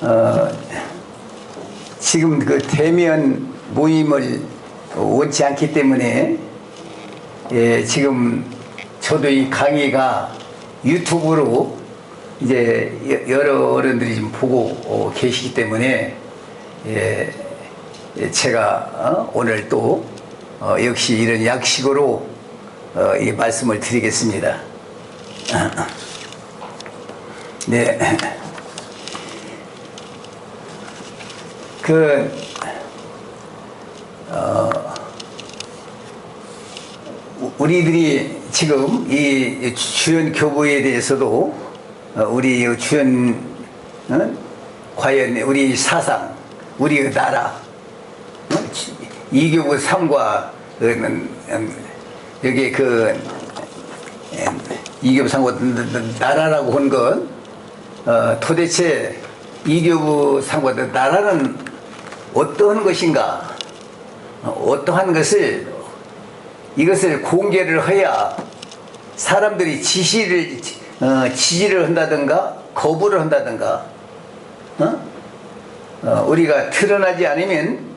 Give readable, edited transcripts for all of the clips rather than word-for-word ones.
어, 지금 그 대면 모임을 원치 않기 때문에 지금 저도 이 강의가 유튜브로 이제 여러 어른들이 좀 보고 계시기 때문에 제가 오늘 또 역시 이런 약식으로 이 말씀을 드리겠습니다. 네. 우리들이 지금 이 주연 교부에 대해서도 우리 주연 과연 우리 사상, 우리 나라 이교부 3과 여기 이교부 3과 나라라고 한 건 도대체 이교부 3과 나라는 어떠한 것인가, 어떠한 것을 이것을 공개를 해야 사람들이 지지를 한다든가 거부를 한다든가 우리가 드러나지 않으면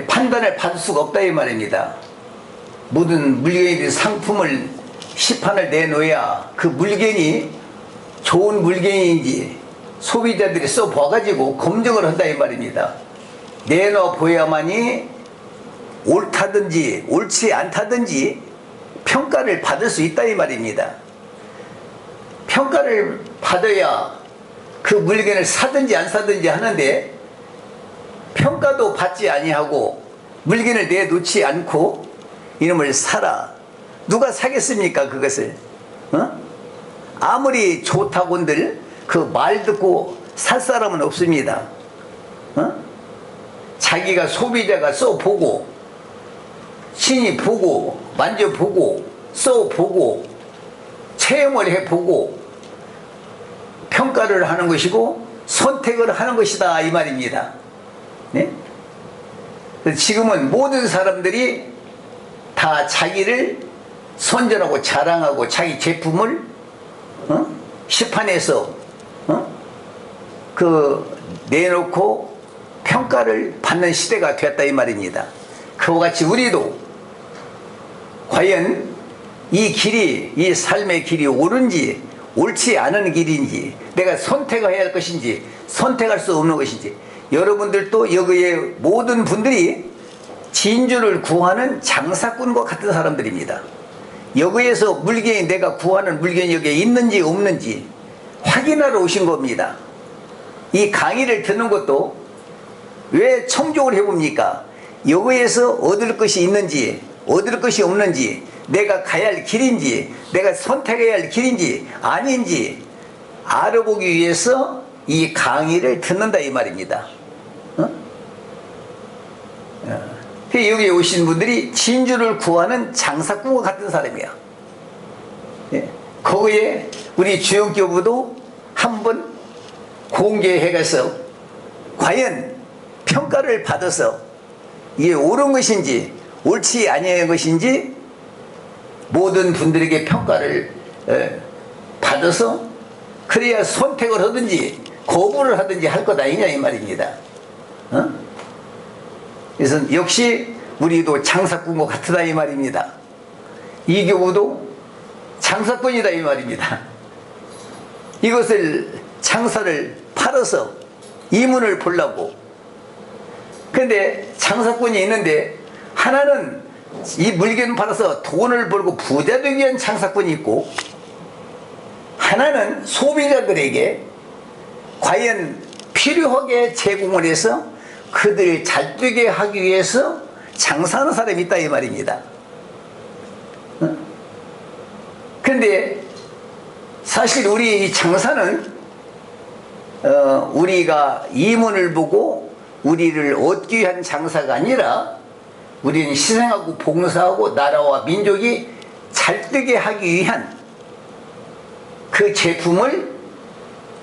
판단을 받을 수가 없다 이 말입니다. 모든 물건이든 상품을 시판을 내놓아야 그 물건이 좋은 물건인지 소비자들이 써봐가지고 검증을 한다 이 말입니다. 내놔 보야만이 옳다든지 옳지 않다든지 평가를 받을 수 있다 이 말입니다. 평가를 받아야 그 물건을 사든지 안 사든지 하는데 평가도 받지 아니하고 물건을 내놓지 않고 이놈을 사라. 누가 사겠습니까 그것을? 아무리 좋다곤들 그 말 듣고 살 사람은 없습니다. 자기가 소비자가 써보고 신이 보고 만져보고 써보고 체험을 해보고 평가를 하는 것이고 선택을 하는 것이다 이 말입니다. 네? 지금은 모든 사람들이 다 자기를 선전하고 자랑하고 자기 제품을 시판해서 내놓고 평가를 받는 시대가 됐다 이 말입니다. 그와 같이 우리도 과연 이 길이, 이 삶의 길이 옳은지 옳지 않은 길인지 내가 선택해야 할 것인지 선택할 수 없는 것인지, 여러분들도 여기에 모든 분들이 진주를 구하는 장사꾼과 같은 사람들입니다. 여기에서 물건이 내가 구하는 물건이 여기에 있는지 없는지 확인하러 오신 겁니다. 이 강의를 듣는 것도 왜 청족을 해봅니까? 여기에서 얻을 것이 있는지 얻을 것이 없는지, 내가 가야 할 길인지 내가 선택해야 할 길인지 아닌지 알아보기 위해서 이 강의를 듣는다 이 말입니다. 여기에 오신 분들이 진주를 구하는 장사꾼과 같은 사람이야. 거기에 우리 주연교부도 한번 공개해가서 과연 평가를 받아서 이게 옳은 것인지 옳지 아니한 것인지 모든 분들에게 평가를 받아서 그래야 선택을 하든지 거부를 하든지 할 것 아니냐 이 말입니다. 그래서 역시 우리도 장사꾼과 같다 이 말입니다. 이 교부도 장사꾼이다 이 말입니다. 이것을 장사를 팔아서 이문을 보려고. 근데 장사꾼이 있는데 하나는 이 물건 팔아서 돈을 벌고 부자 되기 위한 장사꾼이 있고, 하나는 소비자들에게 과연 필요하게 제공을 해서 그들을 잘 되게 하기 위해서 장사하는 사람이 있다 이 말입니다. 근데 사실 우리 이 장사는 우리가 이문을 보고 우리를 얻기 위한 장사가 아니라 우리는 희생하고 봉사하고 나라와 민족이 잘되게 하기 위한 그 제품을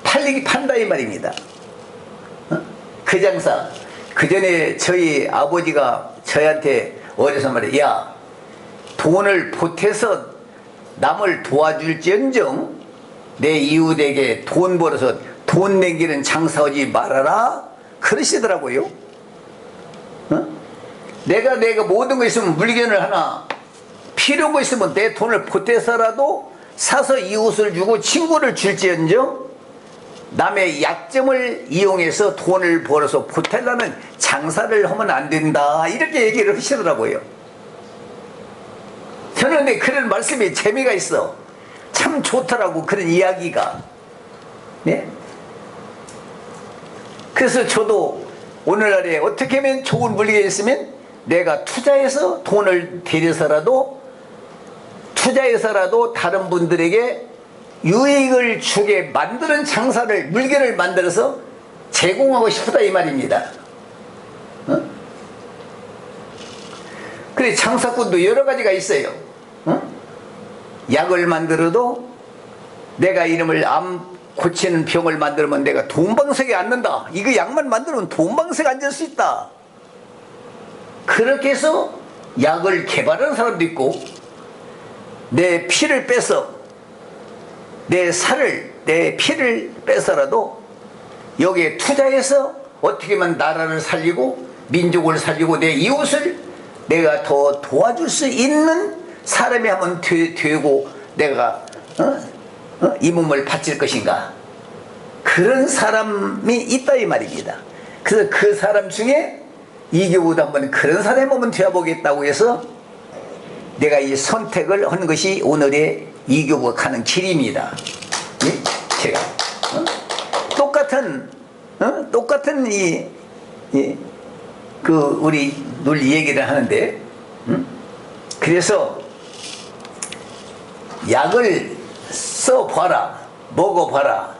판다 이 말입니다. 그 장사. 그 전에 저희 아버지가 저희한테 어려서 말해, 야, 돈을 보태서 남을 도와줄지언정 내 이웃에게 돈 벌어서 돈 내기는 장사하지 말아라 그러시더라고요. 어? 내가 모든 거 있으면 물건을 하나 필요한 거 있으면 내 돈을 보태서라도 사서 이웃을 주고 친구를 줄지언정 남의 약점을 이용해서 돈을 벌어서 보태려는 장사를 하면 안 된다 이렇게 얘기를 하시더라고요. 저는 근데 그런 말씀이 재미가 있어. 참 좋더라고 그런 이야기가. 네? 그래서 저도 오늘날에 어떻게 하면 좋은 물건이 있으면 내가 투자해서 돈을 들여서라도 다른 분들에게 유익을 주게 만드는 장사를 물건을 만들어서 제공하고 싶다 이 말입니다. 어? 그래 장사꾼도 여러 가지가 있어요. 어? 약을 만들어도 내가 이름을 암 고치는 병을 만들면 내가 돈방석에 앉는다. 이거 약만 만들면 돈방석에 앉을 수 있다. 그렇게 해서 약을 개발하는 사람도 있고 내 피를 빼서 내 피를 빼서라도 여기에 투자해서 어떻게 하면 나라를 살리고 민족을 살리고 내 이웃을 내가 더 도와줄 수 있는 사람이 하면 되고 내가 이 몸을 바칠 것인가 그런 사람이 있다 이 말입니다. 그래서 그 사람 중에 이교보도 한번 그런 사람이 한번 되어보겠다고 해서 내가 이 선택을 하는 것이 오늘의 이교보가 가는 길입니다. 예? 제가 똑같은 우리 논리 얘기를 하는데 그래서 약을 써봐라 먹어봐라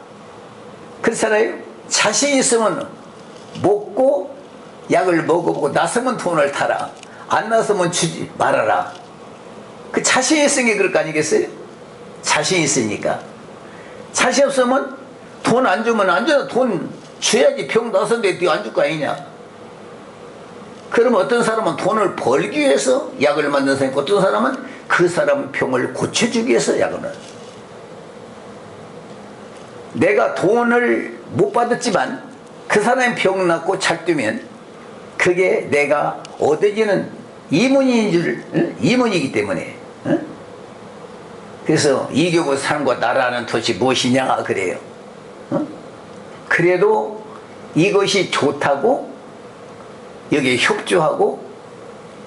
그렇잖아요. 자신 있으면 먹고 약을 먹어보고 나서면 돈을 타라 안 나서면 주지 말아라. 그 자신 있으니 그럴 거 아니겠어요? 자신 있으니까. 자신 없으면 돈 안 주면 안 줘도 돈 줘야지. 병 나섰는데 네 안 줄 거 아니냐. 그러면 어떤 사람은 돈을 벌기 위해서 약을 만드는 사람이고 어떤 사람은 그 사람 병을 고쳐주기 위해서 약을 만든다. 내가 돈을 못 받았지만 그 사람이 병 낫고 잘 뜨면 그게 내가 얻어지는 이문이기 때문에 그래서 이교보 삶과 나라는 도대체 무엇이냐 그래요. 그래도 이것이 좋다고 여기에 협조하고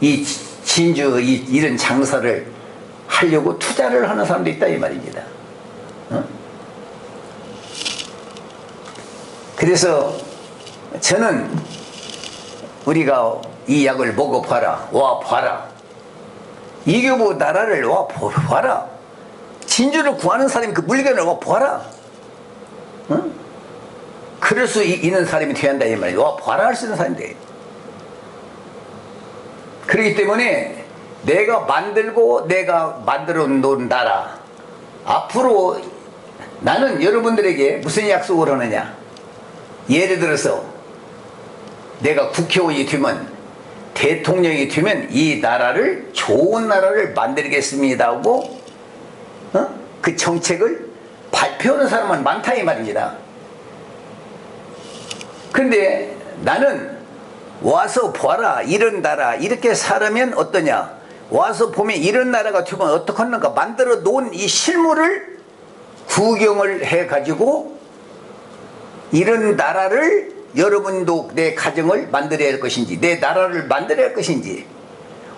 이 진주 이런 장사를 하려고 투자를 하는 사람도 있다 이 말입니다. 그래서 저는 우리가 이 약을 먹어봐라 와 봐라 이교보 나라를 와 봐라 진주를 구하는 사람이 그 물건을 와 봐라 그럴 수 있는 사람이 되어야 한다 이 말이에요. 와 봐라 할 수 있는 사람이 돼. 그렇기 때문에 내가 만들고 내가 만들어 놓은 나라 앞으로 나는 여러분들에게 무슨 약속을 하느냐. 예를 들어서 내가 국회의원이 되면 대통령이 되면 이 나라를 좋은 나라를 만들겠습니다 하고 그 정책을 발표하는 사람은 많다 이 말입니다. 그런데 나는 와서 봐라 이런 나라 이렇게 살면 어떠냐 와서 보면 이런 나라가 되면 어떡하는가 만들어 놓은 이 실물을 구경을 해 가지고 이런 나라를 여러분도 내 가정을 만들어야 할 것인지 내 나라를 만들어야 할 것인지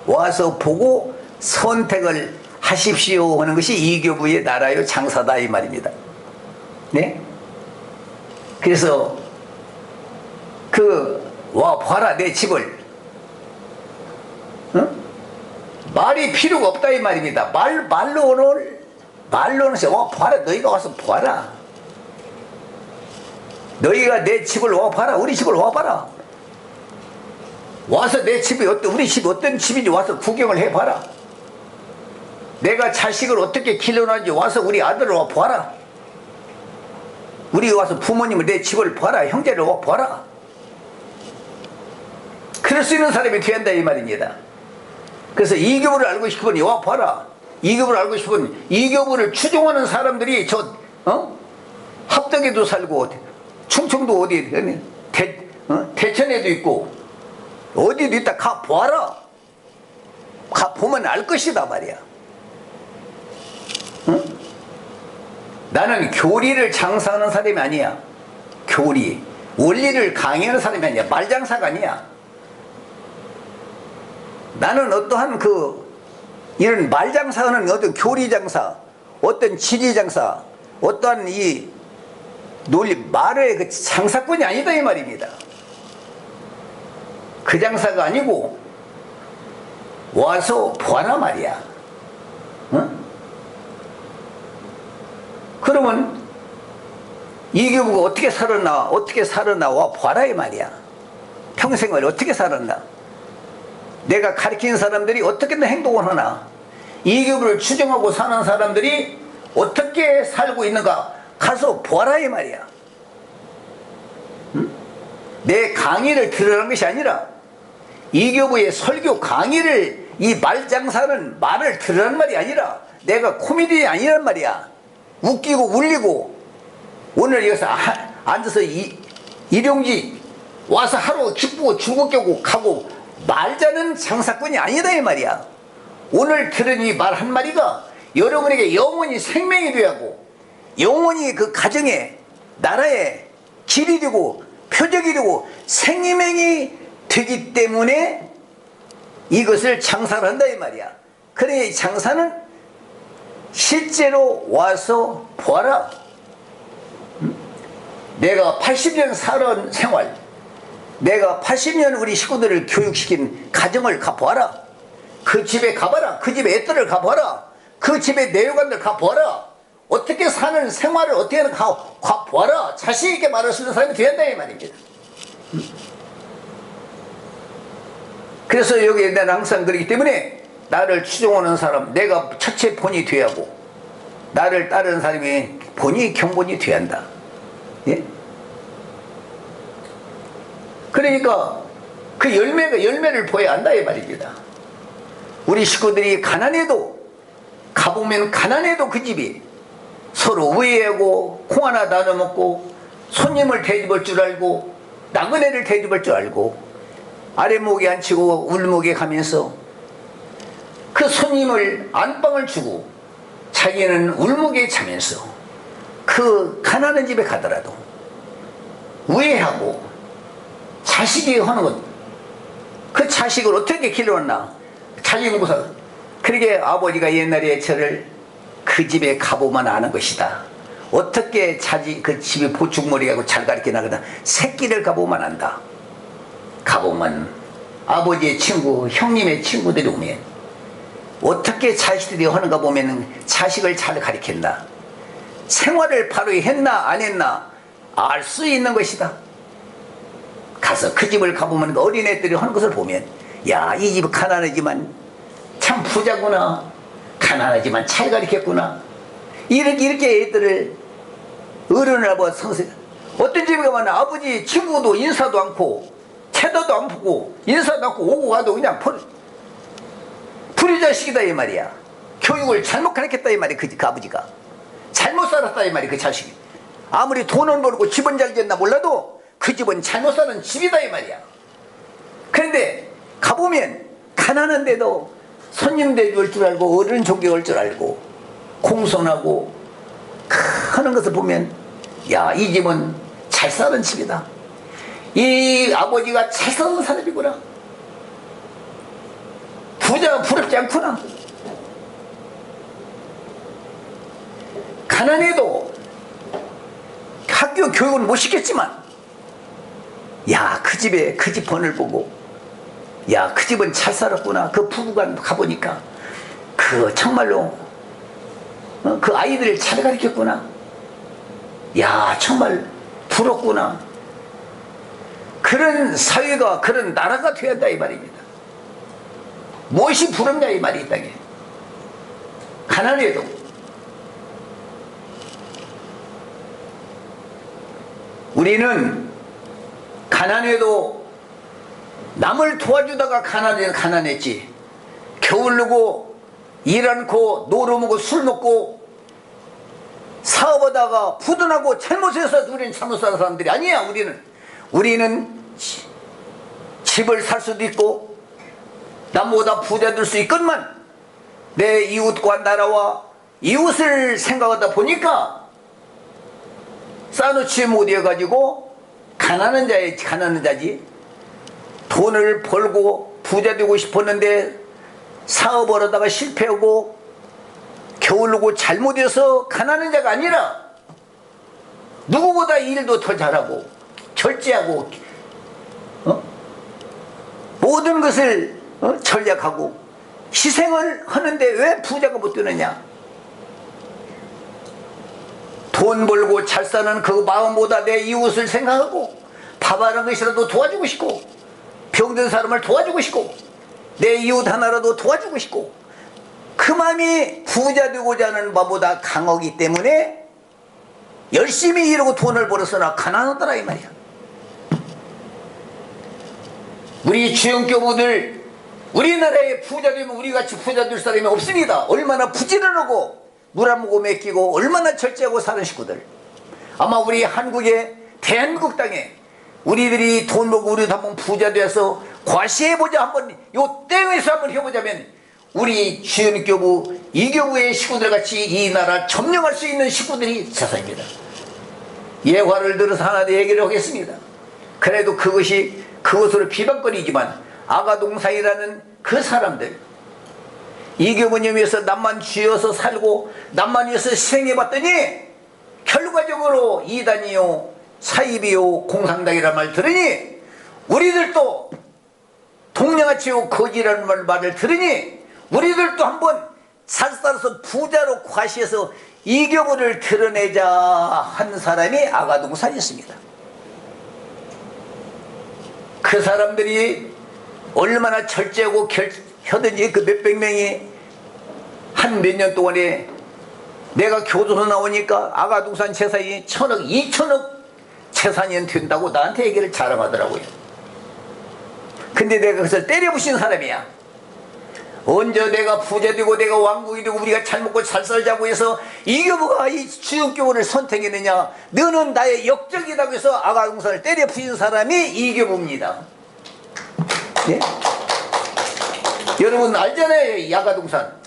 와서 보고 선택을 하십시오 하는 것이 이교부의 나라요 장사다 이 말입니다. 네? 그래서 와 봐라 내 집을 말이 필요가 없다 이 말입니다. 말로는 와 봐라 너희가 와서 봐라 너희가 내 집을 와 봐라 우리 집을 와 봐라 와서 내 집이 우리 집이 어떤 집인지 와서 구경을 해 봐라 내가 자식을 어떻게 길러놨는지 와서 우리 아들을 와 봐라 우리 와서 부모님을 내 집을 봐라 형제를 와 봐라 그럴 수 있는 사람이 되어야 한다 이 말입니다. 그래서 이교부를 알고 싶으니 와 봐라 이교부를 알고 싶으니 이교부를 추종하는 사람들이 합덕에도 살고 충청도 어디 대천에도 있고 어디도 있다. 가 보아라. 가 보면 알 것이다 말이야. 응? 나는 교리를 장사하는 사람이 아니야. 교리 원리를 강의하는 사람이 아니야. 말장사가 아니야. 나는 어떠한 이런 말장사하는 어떤 교리장사, 어떤 지리장사, 어떠한 이 논리 말의 그 장사꾼이 아니다 이 말입니다. 그 장사가 아니고 와서 보아라 말이야. 응? 그러면 이교부가 어떻게 살았나 와 보아라 이 말이야. 평생을 어떻게 살았나, 내가 가르치는 사람들이 어떻게 행동을 하나, 이교부를 추정하고 사는 사람들이 어떻게 살고 있는가 가서 보아라 이 말이야. 응? 내 강의를 들으라는 것이 아니라 이교부의 설교 강의를, 이 말장사는 말을 들으라는 말이 아니라 내가 코미디 아니란 말이야. 웃기고 울리고 오늘 여기서 앉아서 일용직 와서 하루 기쁘고 즐겁게 가고 말자는 장사꾼이 아니다 이 말이야. 오늘 들은 이 말 한마디가 여러분에게 영원히 생명이 되고 영원히 그 가정에 나라에 길이 되고 표적이 되고 생명이 되기 때문에 이것을 장사를 한다 이 말이야. 그래 장사는 실제로 와서 보아라. 내가 80년 살아온 생활, 내가 80년 우리 식구들을 교육시킨 가정을 가보아라. 그 집에 가봐라. 그 집에 애들을 가보아라. 그 집에 내요관들 가보아라. 어떻게 사는 생활을 어떻게 하는 가보아라. 자신 있게 말할 수 있는 사람이 되어야 한다 이 말입니다. 그래서 여기에 나는 항상 그렇기 때문에 나를 추종하는 사람, 내가 첫째 본이 돼야 하고 나를 따르는 사람이 본이 경본이 돼야 한다. 예? 그러니까 그 열매를 보여야 한다 이 말입니다. 우리 식구들이 가난해도 가보면 가난해도 그 집이 서로 우애하고 콩 하나 나눠 먹고 손님을 대접할 줄 알고 나그네를 대접할 줄 알고 아랫목에 앉히고 울목에 가면서 그 손님을 안방을 주고 자기는 울목에 자면서 그 가난한 집에 가더라도 우애하고 자식이 하는 것, 그 자식을 어떻게 길러왔나 자기 농사. 그러게 아버지가 옛날에 저를 그 집에 가보면 아는 것이다. 어떻게 그 집에 보충머리하고 잘 가르쳐 나가다 새끼를 가보면 안다. 가보면 아버지의 친구, 형님의 친구들이 오면 어떻게 자식들이 하는가 보면 자식을 잘 가르친다. 생활을 바로 했나 안 했나 알 수 있는 것이다. 가서 그 집을 가보면 그 어린애들이 하는 것을 보면 야, 이 집 가난하지만 참 부자구나, 가난하지만 잘 가르쳤구나, 이렇게 애들을 어른을 보고 성생. 어떤 집에 가면 아버지 친구도 인사도 않고 쳐다도 안 보고 인사도 않고 오고 가도 그냥 불의자식이다 이 말이야. 교육을 잘못 가르쳤다 이 말이야. 그 아버지가 잘못 살았다 이 말이야. 그 자식이 아무리 돈을 벌고 집은 잘 됐나 몰라도 그 집은 잘못 사는 집이다 이 말이야. 그런데 가보면 가난한데도 손님 대접할 줄 알고 어른 존경할 줄 알고 공손하고 하는 것을 보면 야, 이 집은 잘 사는 집이다. 이 아버지가 잘 사는 사람이구나. 부자가 부럽지 않구나. 가난해도 학교 교육은 못 시켰지만 야, 그 집에 그 집 번을 보고 야, 그 집은 잘 살았구나. 그 부부가 가보니까 그 정말로 그 아이들을 잘 가르쳤구나. 야, 정말 부럽구나. 그런 사회가, 그런 나라가 되어야 한다 이 말입니다. 무엇이 부럽냐 이 말이 이 땅에. 가난해도 우리는 가난해도 남을 도와주다가 가난했지. 겨울르고 일 않고 노름하고 술 먹고 사업하다가 부도나고 잘못해서 우리는 잘못 사는 사람들이 아니야. 우리는 집을 살 수도 있고 남보다 부자 될 수 있건만 내 이웃과 나라와 이웃을 생각하다 보니까 쌓아놓지 못해가지고 가난한 자지. 돈을 벌고 부자 되고 싶었는데 사업을 하다가 실패하고 게을르고 잘못해서 가난한 자가 아니라 누구보다 일도 더 잘하고 절제하고 모든 것을 전략하고 희생을 하는데 왜 부자가 못 되느냐? 돈 벌고 잘 사는 그 마음보다 내 이웃을 생각하고 밥하는 것이라도 도와주고 싶고 병든 사람을 도와주고 싶고 내 이웃 하나라도 도와주고 싶고 그 마음이 부자 되고자 하는 마음보다 강하기 때문에 열심히 일하고 돈을 벌었으나 가난하더라 이 말이야. 우리 주영교부들 우리나라에 부자 되면 우리같이 부자 될 사람이 없습니다. 얼마나 부지런하고 물 한 모금 맡기고 얼마나 절제하고 사는 식구들. 아마 우리 한국의 대한민국 땅에 우리들이 돈 벌고 우리도 한번 부자 돼서 과시해보자, 한번 요 땡에서 한번 해보자면 우리 주연교부 이교부의 식구들 같이 이 나라 점령할 수 있는 식구들이 세상입니다. 예화를 들어서 하나 더 얘기를 하겠습니다. 그래도 그것으로 비방거리지만 아가동산이라는 그 사람들, 이교부님 위해서 남만 쥐어서 살고 남만 위해서 희생해봤더니 결과적으로 이단이요 사입이요 공산당이란 말 들으니 우리들도 동양아치요 거지라는 말을 들으니 우리들도 한번 살살서 부자로 과시해서 이교부를 드러내자 한 사람이 아가동산이었습니다. 그 사람들이 얼마나 절제하고 하든지 그 몇백 명이 한 몇 년 동안에 내가 교도소 나오니까 아가동산 재산이 1,000억 2,000억 재산이 된다고 나한테 얘기를 자랑하더라고요. 근데 내가 그것을 때려부신 사람이야. 언제 내가 부자 되고 내가 왕국이 되고 우리가 잘 먹고 잘 살자고 해서 이교부가 이 주영교부를 선택했느냐? 너는 나의 역적이라고 해서 아가동산을 때려부신 사람이 이교부입니다. 네? 여러분 알잖아요. 이 아가동산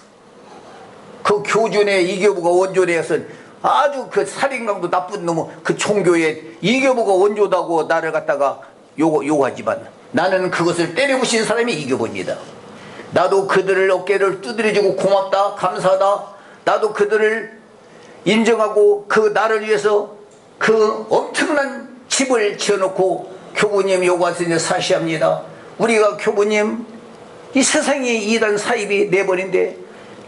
그 교준의 이교부가 원조래서 아주 그 살인강도 나쁜 놈 그 총교에 이교부가 원조다고 나를 갖다가 요구하지만 나는 그것을 때려부신 사람이 이교부입니다. 나도 그들을 어깨를 두드려주고 고맙다 감사하다. 나도 그들을 인정하고 그 나를 위해서 그 엄청난 집을 지어놓고 교부님 요구하시는 사시합니다. 우리가 교부님 이 세상이 이단 사입이 내버린데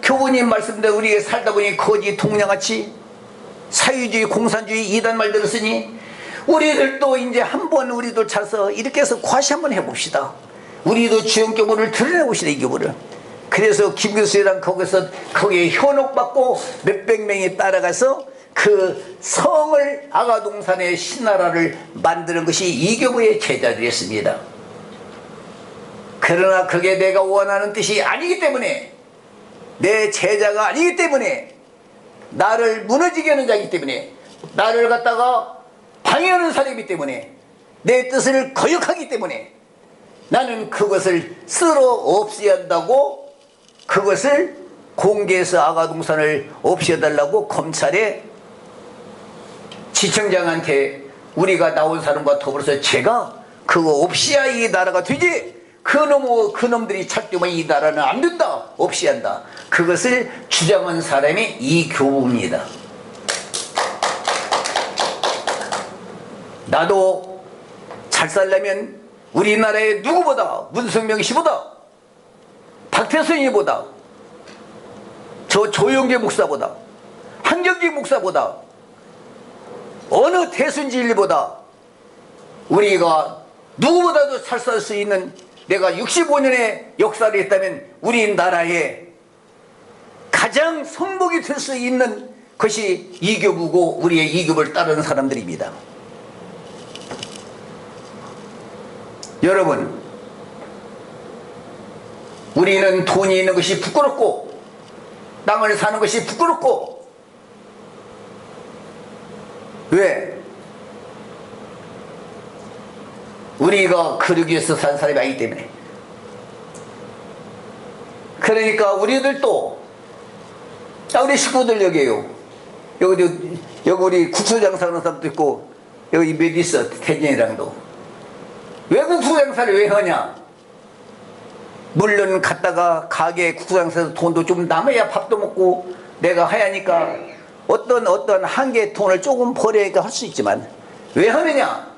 교부님 말씀대로 우리가 살다 보니 거지 동양같이 사유주의 공산주의 이단 말 들었으니 우리들도 이제 한번 우리도 차서 이렇게 해서 과시 한번 해봅시다. 우리도 주영교부를 드러내봅시다. 이 교부를. 그래서 김교수랑 거기에 현혹받고 몇백 명이 따라가서 그 성을 아가동산의 신나라를 만드는 것이 이 교부의 제자들이었습니다. 그러나 그게 내가 원하는 뜻이 아니기 때문에 내 제자가 아니기 때문에 나를 무너지게 하는 자이기 때문에 나를 갖다가 방해하는 사람이기 때문에 내 뜻을 거역하기 때문에 나는 그것을 쓸어 없애야 한다고 그것을 공개해서 아가동산을 없애달라고 검찰에 지청장한테 우리가 나온 사람과 더불어서 제가 그거 없애야 이 나라가 되지 그놈들이 찾기만 이 나라는 안 된다 없애야 한다 그것을 주장한 사람이 이 교부입니다. 나도 잘 살려면 우리나라의 누구보다 문성명 씨보다 박태선이보다 저 조영계 목사보다 한경직 목사보다 어느 태순진리보다 우리가 누구보다도 잘 살 수 있는 내가 65년의 역사를 했다면 우리나라에 가장 성복이 될 수 있는 것이 이교부고 우리의 이교부를 따르는 사람들입니다. 여러분 우리는 돈이 있는 것이 부끄럽고 땅을 사는 것이 부끄럽고 왜? 우리가 그러기 위해서 산 사람이 아니기 때문에. 그러니까 우리들도, 우리 식구들 여기에요. 여기 우리 국수장사 하는 사람도 있고, 여기 몇 있어, 태진이랑도. 왜 국수장사를 왜 하냐? 물론 갔다가 가게 국수장사에서 돈도 좀 남아야 밥도 먹고 내가 하야니까 어떤 한계의 돈을 조금 벌여야 할 수 있지만, 왜 하느냐?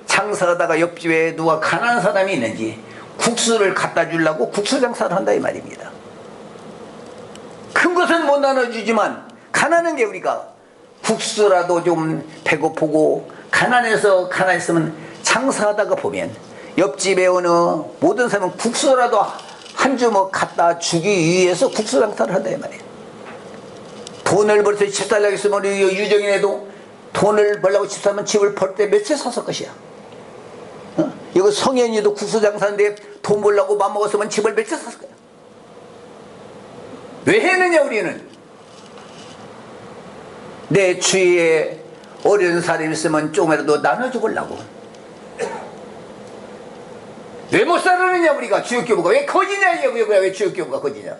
장사하다가 옆집에 누가 가난한 사람이 있는지 국수를 갖다 주려고 국수 장사를 한다 이 말입니다. 큰 것은 못 나눠주지만 가난한 게 우리가 국수라도 좀 배고프고 가난했으면 장사하다가 보면 옆집에 어느 모든 사람은 국수라도 한 주먹 갖다 주기 위해서 국수 장사를 한다 이 말이에요. 돈을 벌써 집 살려고 했으면 우리 유정인에도 돈을 벌려고 집 사면 집을 벌 때 몇 채 샀을 것이야. 이거 성현이도 국수 장사인데 돈 벌려고 맘먹었으면 집을 몇 채 샀을 거야. 왜 했느냐? 우리는 내 주위에 어려운 사람이 있으면 조금이라도 나눠주려고. 왜 못 살았느냐? 우리가 주역교부가 왜 거지냐? 왜 주역교부가 거지냐?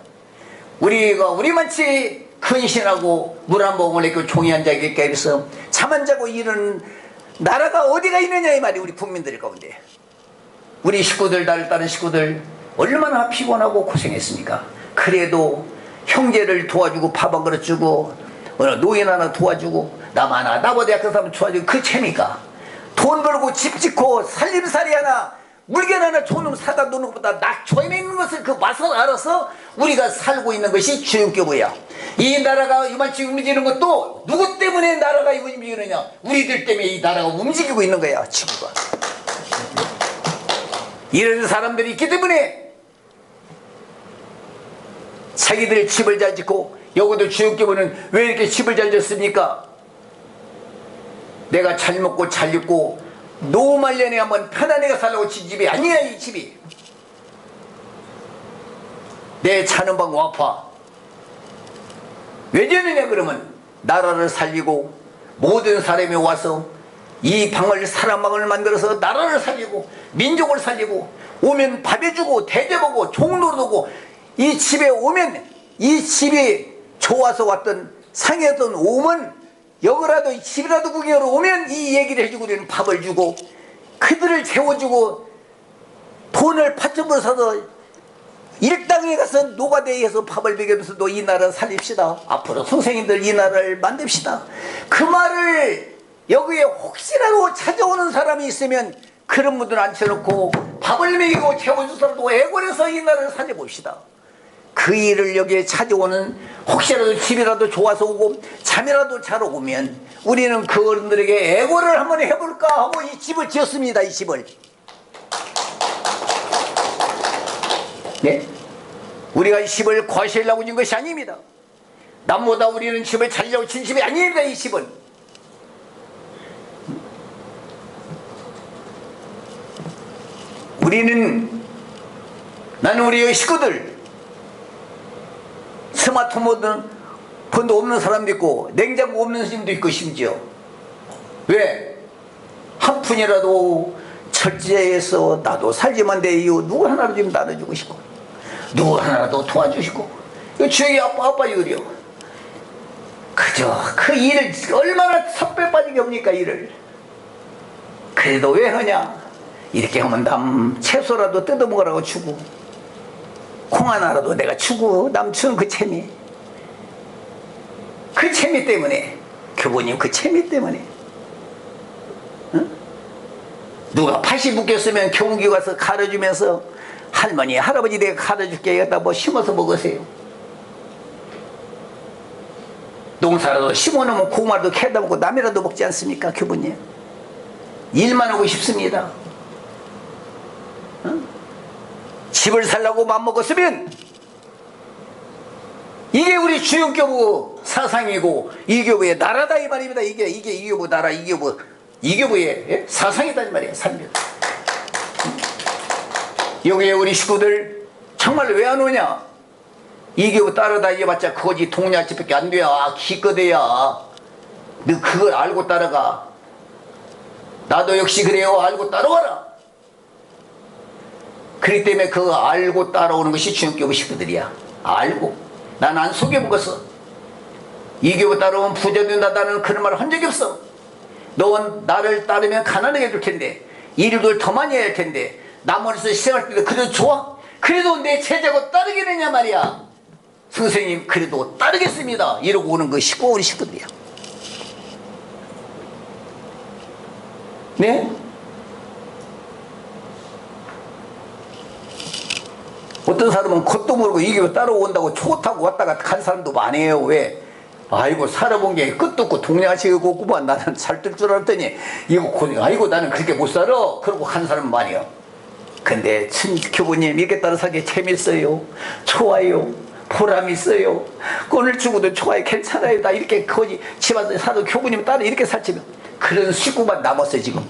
우리가 우리만치 근신하고 물 한 모금을 내고 종이 한 장에 깨서 잠 안 자고 이런 나라가 어디가 있느냐 이 말이 우리 국민들 가운데. 우리 식구들, 나를 따른 식구들 얼마나 피곤하고 고생했습니까? 그래도 형제를 도와주고 밥 한 그릇 주고 노인 하나 도와주고 남 하나 나보다 약한 사람 도와주고 그 채니까 돈 벌고 집 짓고 살림살이 하나 물건 하나 조금 사다 놓는 것보다 낙초에 있는 것을 그 맛을 알아서 우리가 살고 있는 것이 주역교부야. 이 나라가 이만치 움직이는 것도 누구 때문에 나라가 움직이느냐? 우리들 때문에 이 나라가 움직이고 있는 거야. 지구가. 이런 사람들이 있기 때문에 자기들 집을 잘 짓고, 여기도 주역교부는 왜 이렇게 집을 잘 짓습니까? 내가 잘 먹고 잘 입고 노후 말년에 한번 편안하게 살라고 진 집이 아니야. 이 집이 내 자는 방 아파. 왜 저러냐? 그러면 나라를 살리고 모든 사람이 와서 이 방을 사람방을 만들어서 나라를 살리고 민족을 살리고 오면 밥 해주고 대접하고 종로로도 이 집에 오면 이 집이 좋아서 왔던 상해던 오면 여기라도 집이라도 구경하러 오면 이 얘기를 해주고 우리는 밥을 주고 그들을 재워주고 돈을 팥죽으로 사서 일당에 가서 노가대에서 밥을 먹이면서 도 이 나라 살립시다. 앞으로 선생님들 이 나라를 만듭시다. 그 말을 여기에 혹시라도 찾아오는 사람이 있으면 그런 분들 앉혀놓고 밥을 먹이고 재워준 사람도 애걸해서 이 나라를 살려봅시다. 그 일을 여기에 찾아오는 혹시라도 집이라도 좋아서 오고 잠이라도 자러 오면 우리는 그 어른들에게 애고를 한번 해볼까 하고 이 집을 지었습니다. 이 집을. 네? 우리가 이 집을 과시하려고 진 것이 아닙니다. 남보다 우리는 집을 잘려고 진 집이 아닙니다. 이 집은. 나는 우리의 식구들 스마트폰도 없는 사람도 있고 냉장고 없는 사람도 있고 심지어 왜? 한 푼이라도 철저해서 나도 살지만 내 이유 누구 하나라도 좀 나눠주고 싶고 누구 하나라도 도와주시고 주역이 아빠 일이요. 그저 그 일을 얼마나 섭배 빠지게 합니까? 일을. 그래도 왜 하냐? 이렇게 하면 남 채소라도 뜯어먹으라고 주고 콩 하나라도 내가 주고 남 주는 그 재미, 그 재미 때문에, 교부님 그 재미 때문에. 응? 누가 팥이 묶였으면 교무기 가서 갈아주면서 할머니 할아버지 내가 갈아줄게 여기다 뭐 심어서 먹으세요. 농사라도 심어놓으면 고구마라도 캐다 먹고 남이라도 먹지 않습니까? 교부님 일만 하고 싶습니다. 응? 집을 살라고 맘먹었으면 이게 우리 주역교부 사상이고 이 교부의 나라다 이 말입니다. 이게 이 교부 나라, 이 교부의 사상이다 이 말이에요. 삶이다. 여기에 우리 식구들 정말 왜 안 오냐? 이 교부 따라다녀봤자 거지 동네집밖에 안 돼야 기껏해야 너 그걸 알고 따라가. 나도 역시 그래요. 알고 따라와라. 그렇기 때문에 그거 알고 따라오는 것이 주님교부 식구들이야. 알고. 난 안 속여먹었어. 이 교부 따라오면 부자 된다. 나는 그런 말을 한 적이 없어. 넌 나를 따르면 가난하게 될 텐데, 일을 더 많이 해야 할 텐데, 남원에서 시생할 때도 그래도 좋아? 그래도 내 제자고 따르겠느냐 말이야. 선생님 그래도 따르겠습니다. 이러고 오는 그 우리 식구들이야. 네? 어떤 사람은 겉도 모르고 이게 따라온다고 초 타고 왔다가 간 사람도 많아요. 왜? 아이고 살아본 게 끝도 없고 동네아시고 구만 나는 살 뜰 줄 알았더니 이거 아이고 나는 그렇게 못 살아. 그러고 간 사람은 많아요. 근데 교부님 이렇게 따라 살기 재밌어요. 좋아요. 보람 있어요. 오늘 죽어도 좋아요. 괜찮아요. 나 이렇게 거지 집안에 사도 교부님 따라 이렇게 살지면 그런 식구만 남았어 지금.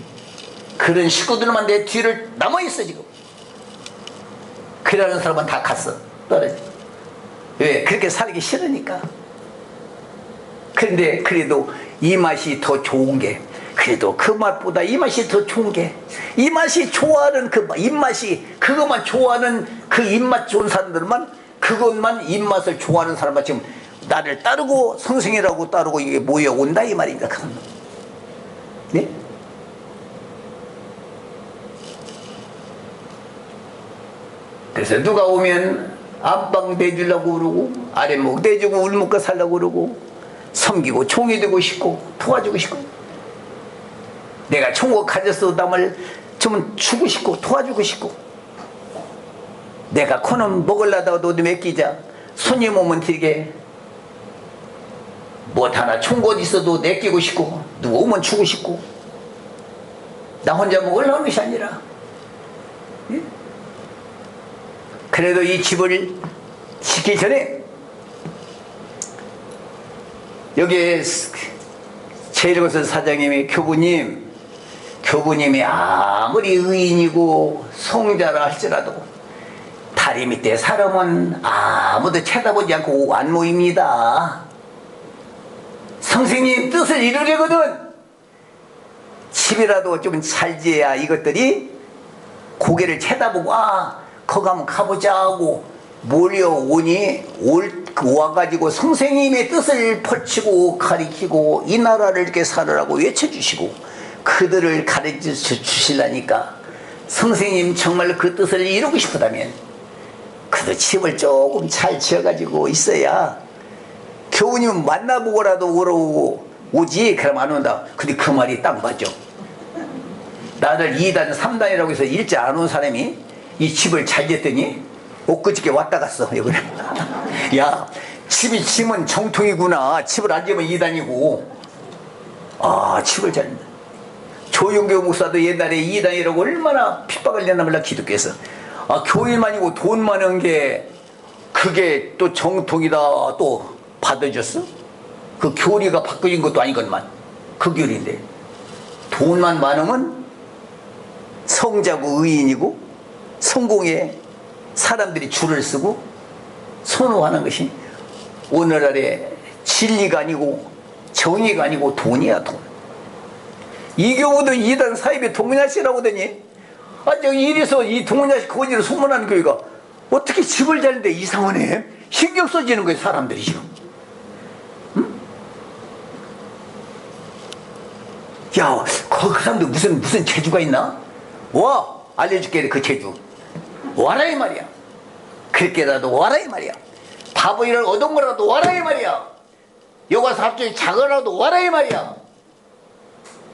그런 식구들만 내 뒤를 남아있어 지금. 그러는 사람은 다 갔어. 떨어져. 왜? 그렇게 살기 싫으니까. 그런데 그래도 이 맛이 더 좋은 게, 그래도 그 맛보다 이 맛이 더 좋은 게, 이 맛이 좋아하는 그 입맛이, 그것만 좋아하는 그 입맛 좋은 사람들만, 그것만 입맛을 좋아하는 사람만 지금 나를 따르고 성생이라고 따르고 이게 모여온다 이 말입니다. 그건. 네? 그래서 누가 오면 안방 대주려고 그러고 아랫목 대주고 울먹고 살려고 그러고 섬기고 총이 되고 싶고 도와주고 싶고, 내가 총을 가졌어도 남을 좀 주고 싶고 도와주고 싶고, 내가 코는 먹으려다가 너도 맡기자, 손님 오면 드리게, 뭐 하나 총곳 있어도 내끼고 싶고 누구 오면 주고 싶고, 나 혼자 먹으려는 것이 아니라. 예? 그래도 이 집을 짓기 전에 여기에 제일건설 사장님이 교부님이 아무리 의인이고 성자라 할지라도 다리 밑에 사람은 아무도 쳐다보지 않고 안 모입니다. 선생님 뜻을 이루려거든 집이라도 좀 잘 지어야 이것들이 고개를 쳐다보고 거기 한번 가보자 하고 몰려오니 와가지고 선생님의 뜻을 펼치고 가리키고 이 나라를 이렇게 살으라고 외쳐주시고 그들을 가르쳐 주시려니까, 선생님 정말 그 뜻을 이루고 싶다면 그도 집을 조금 잘 지어가지고 있어야 교우님 만나보고라도 오지. 그럼 안 온다. 근데 그 말이 딱 맞죠. 나를 2단 3단이라고 해서 일찍 안 온 사람이 이 집을 잘 지었더니 엊그저께 왔다 갔어. 야, 집이 지면 정통이구나. 집을 안 지으면 2단이고. 집을 잘. 조용교 목사도 옛날에 2단이라고 얼마나 핍박을 냈나 몰라 기독교에서. 교일만이고 돈 많은 게 그게 또 정통이다 또 받아줬어? 그 교리가 바꿔진 것도 아니건만 그 교리인데, 돈만 많으면 성자고 의인이고 성공에 사람들이 줄을 서고 선호하는 것이 오늘날의 진리가 아니고 정의가 아니고 돈이야. 돈. 이 경우도 2단 사입에 동문야씨라고 하더니 저기 이래서 이 동문야씨 거지로 소문하는 교회가 어떻게 집을 자는데 이상하네. 신경 써지는 거예요 사람들이 지금. 응? 야, 그 사람들 무슨 재주가 있나? 와, 알려줄게. 그 재주 와라 이 말이야. 그렇게라도 와라 이 말이야. 바보이를 얻은 거라도 와라 이 말이야. 여가서 합정이 작으라도 와라 이 말이야.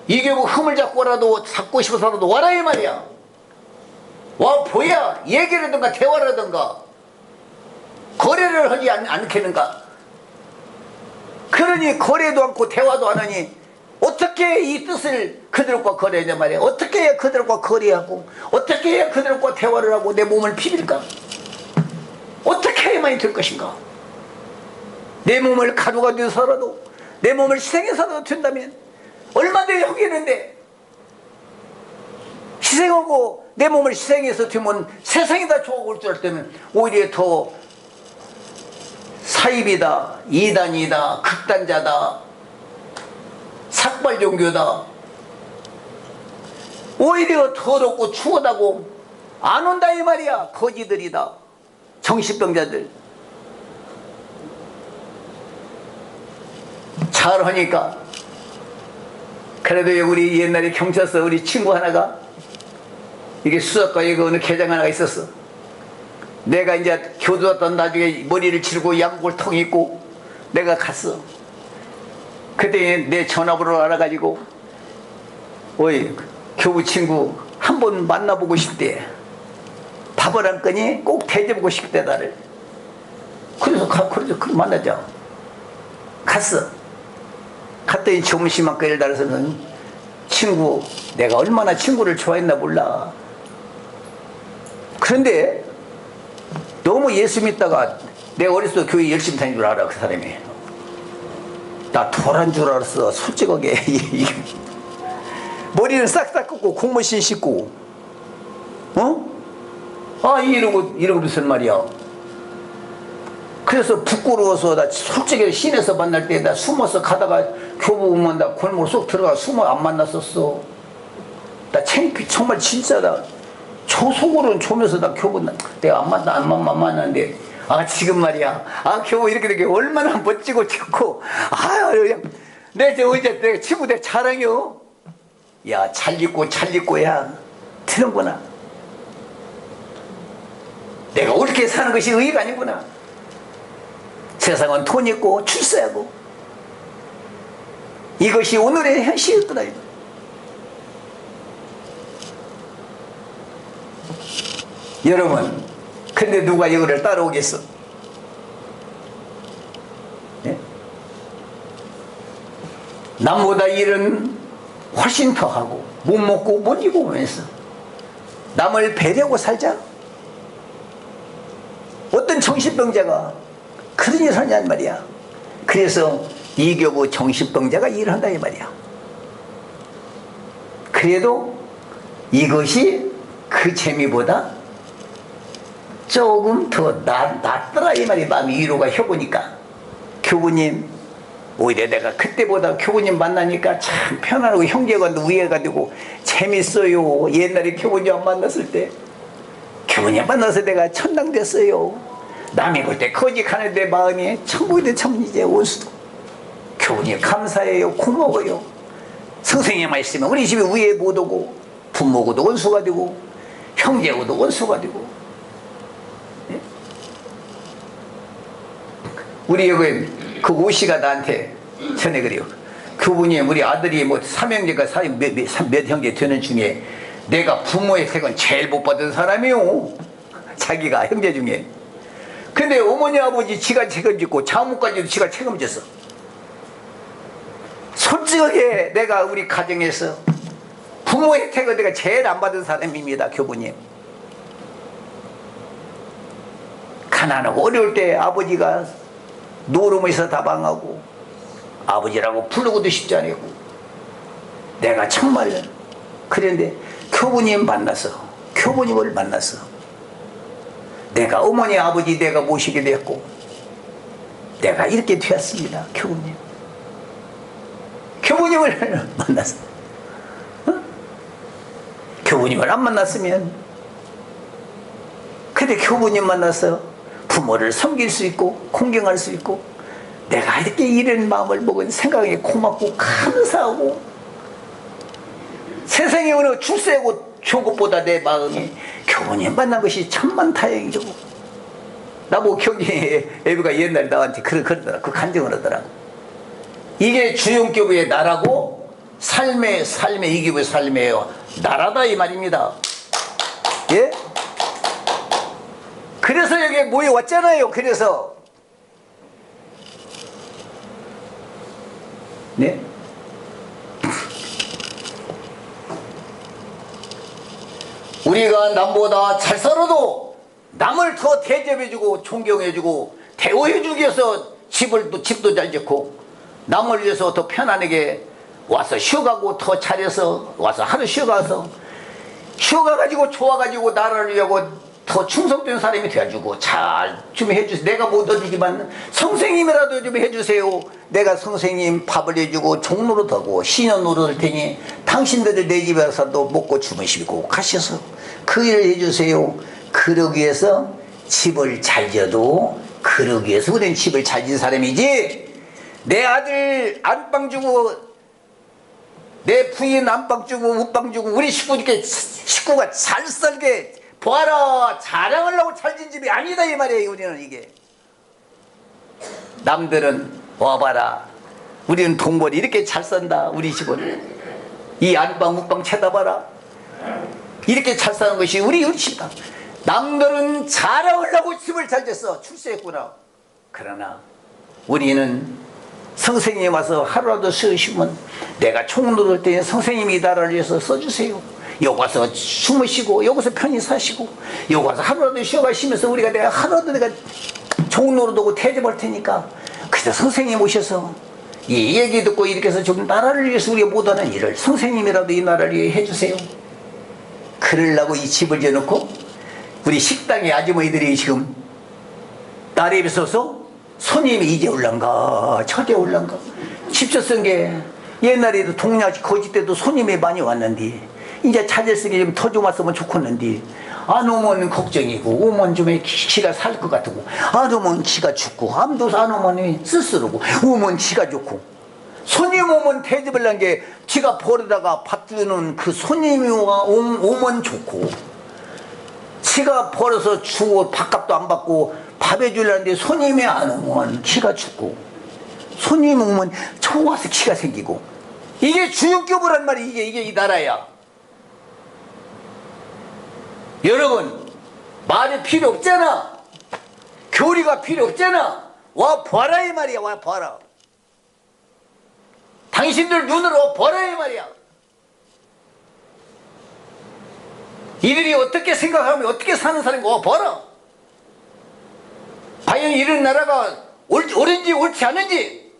이게 뭐 흠을 잡고라도 잡고 싶어서라도 와라 이 말이야. 와 보야 얘기라든가 대화라든가 거래를 하지 않겠는가. 그러니 거래도 않고 대화도 안 하니 어떻게 이 뜻을 그들과 거래하냐 말이야. 어떻게 해야 그들과 거래하고 어떻게 해야 그들과 대화를 하고 내 몸을 비빌까. 어떻게 해야만이 될 것인가. 내 몸을 가루가 되어서라도 내 몸을 희생해서라도 된다면 얼마나 하겠는데, 희생하고 내 몸을 희생해서 되면 세상이 다 좋아올 줄 알았다면 오히려 더 사입이다, 이단이다, 극단자다, 삭발 종교다. 오히려 더럽고 추하다고 안 온다 이 말이야. 거지들이다. 정신병자들. 잘하니까. 그래도 우리 옛날에 경찰서 우리 친구 하나가 이게 수사과에 어느 계장 하나가 있었어. 내가 이제 교도 왔던 나중에 머리를 치르고 양복을 통 입고 내가 갔어. 그때 내 전화번호를 알아가지고 어이 교부 친구 한번 만나보고 싶대. 밥을 안 끄니 꼭 대접하고 싶대 나를. 그래서 그럼 만나자. 갔어. 갔더니 점심학교를 달아서는 친구, 내가 얼마나 친구를 좋아했나 몰라. 그런데 너무 예수 믿다가 내가 어렸을 때 교회 열심히 다닌 줄 알아. 그 사람이 나 도란 줄 알았어. 솔직하게. 머리는 싹싹 꺾고 공무신 씻고 이러고 무슨 말이야. 그래서 부끄러워서 나 솔직히 시내에서 만날 때 나 숨어서 가다가 교부 오면 나 골목 쏙 들어가 숨어 안 만났었어. 나 창피 정말 진짜다. 저 속으로는 조면서 나 교부 내가 안 만났는데 지금 말이야 교부 이렇게 되게 얼마나 멋지고 좋고 내 친구 내 자랑이요. 야 잘 입고야 트는구나. 내가 옳게 사는 것이 의의가 아니구나. 세상은 돈 있고 출세하고 이것이 오늘의 현실이더라. 여러분 근데 누가 이거를 따라오겠어? 네? 남보다 일은 훨씬 더 하고 못 먹고 못 입으면서 남을 배려하고 살자. 어떤 정신병자가 그런 일을 하냔 말이야. 그래서 이교부 정신병자가 일을 한다 이 말이야. 그래도 이것이 그 재미보다 조금 더 낫더라 이 말이. 마음이 위로가 혀보니까 교부님 오히려 내가 그때보다 교부님 만나니까 참 편안하고 형제가 우애가 되고 재밌어요. 옛날에 교부님 안 만났을 때 교부님 만나서 내가 천당 됐어요. 남이 볼 때 거짓하는 내 마음이 천국이 된 천이제 원수도 교부님 감사해요. 고마워요. 선생님 말씀에 우리 집에 우애 못 오고 부모고도 원수가 되고 형제고도 원수가 되고. 네? 우리 여기 그 오씨가 나한테 전에 그래요. 교부님 우리 아들이 뭐 삼형제가 몇 형제 되는 중에 내가 부모의 혜택은 제일 못 받은 사람이요. 자기가 형제 중에. 근데 어머니 아버지 지가 책임지고 자모까지도 지가 책임졌어. 솔직하게 내가 우리 가정에서 부모의 혜택을 내가 제일 안 받은 사람입니다. 교부님. 가난하고 어려울 때 아버지가 노름에서 다방하고 아버지라고 부르고도 쉽지 않고 내가 정말 그런데 교부님을 만나서 내가 어머니 아버지 내가 모시게 됐고 내가 이렇게 되었습니다. 교부님을 만나서 교부님을 안 만났으면 근데 교부님 만나서 부모를 섬길 수 있고 공경할 수 있고 내가 이렇게 이런 마음을 먹은 생각에 고맙고 감사하고 세상에 어느 출세하고 좋은 것보다 내 마음이 교부님 만난 것이 천만다행이죠. 나보고 경기 애비가 옛날에 나한테 그러더라. 그 간증을 하더라. 이게 주용교부의 나라고 삶의 이교부의 삶이에요. 나라다 이 말입니다. 예? 그래서 여기 모여왔잖아요. 그래서 네? 우리가 남보다 잘 살아도 남을 더 대접해주고 존경해주고 대우해주기 위해서 집도 잘 짓고 남을 위해서 더 편안하게 와서 쉬어가고 더 잘해서 와서 하루 쉬어가서 쉬어가가지고 좋아가지고 나라를 위하고 더 충성된 사람이 되어주고 잘 좀 해주세요. 내가 못 얻어주지만 선생님이라도 좀 해주세요. 내가 선생님 밥을 해주고 종로로 더고 신현으로 될 테니 당신들이 내 집에 와서도 먹고 주무시고 가셔서 그 일을 해주세요. 그러기 위해서 집을 잘 지어도 그러기 위해서 우리는 집을 잘 지은 사람이지, 내 아들 안방 주고 내 부인 안방 주고 웃방 주고 우리 식구가 잘 살게 보아라 자랑하려고 잘 진 집이 아니다 이 말이에요. 우리는 이게 남들은 와봐라 우리는 동벌이 이렇게 잘 산다. 우리 집은 이 안방 웃방 쳐다봐라 이렇게 잘 사는 것이 우리 집이다. 남들은 자랑하려고 집을 잘 졌어. 출세했구나. 그러나 우리는 선생님 와서 하루라도 쉬시면 내가 총 누를 때 선생님이 이 나라를 위해서 써주세요. 여기 와서 주무시고 여기서 편히 사시고 여기 와서 하루라도 쉬어가시면서 내가 하루라도 내가 총 노릇하고 대접할 테니까 그래서 선생님 오셔서 이 얘기 듣고 이렇게 해서 좀 나라를 위해서 우리가 못하는 일을 선생님이라도 이 나라를 위해 해주세요. 그러려고 이 집을 지어놓고 우리 식당에 아주머니들이 지금 딸에 비서서 손님이 이제 올란가 저제 올란가 집서 쓴 게 옛날에도 동양식 거짓 때도 손님이 많이 왔는데 이제 찾을쓰기 좀 더 좀 왔으면 좋겠는데 안 오면 걱정이고 오면 좀 기가 살 것 같고 안 오면 기가 죽고 암도 안 오면 쓸쓸하고 오면 기가 좋고 손님 오면 대접을 한 게 지가 벌어다가 밥 주는 그 손님이 오면 좋고 지가 벌어서 주고 밥값도 안 받고 밥 해주려는데 손님이 안 오면 기가 죽고 손님 오면 좋아서 기가 생기고 이게 주육교부란 말이 이게 이 나라야. 여러분 말이 필요 없잖아. 교리가 필요 없잖아. 와 봐라 이 말이야. 와 봐라. 당신들 눈으로 봐라 이 말이야. 이들이 어떻게 생각하면 어떻게 사는 사람인가 와 봐라. 과연 이런 나라가 옳은지 옳지 않은지,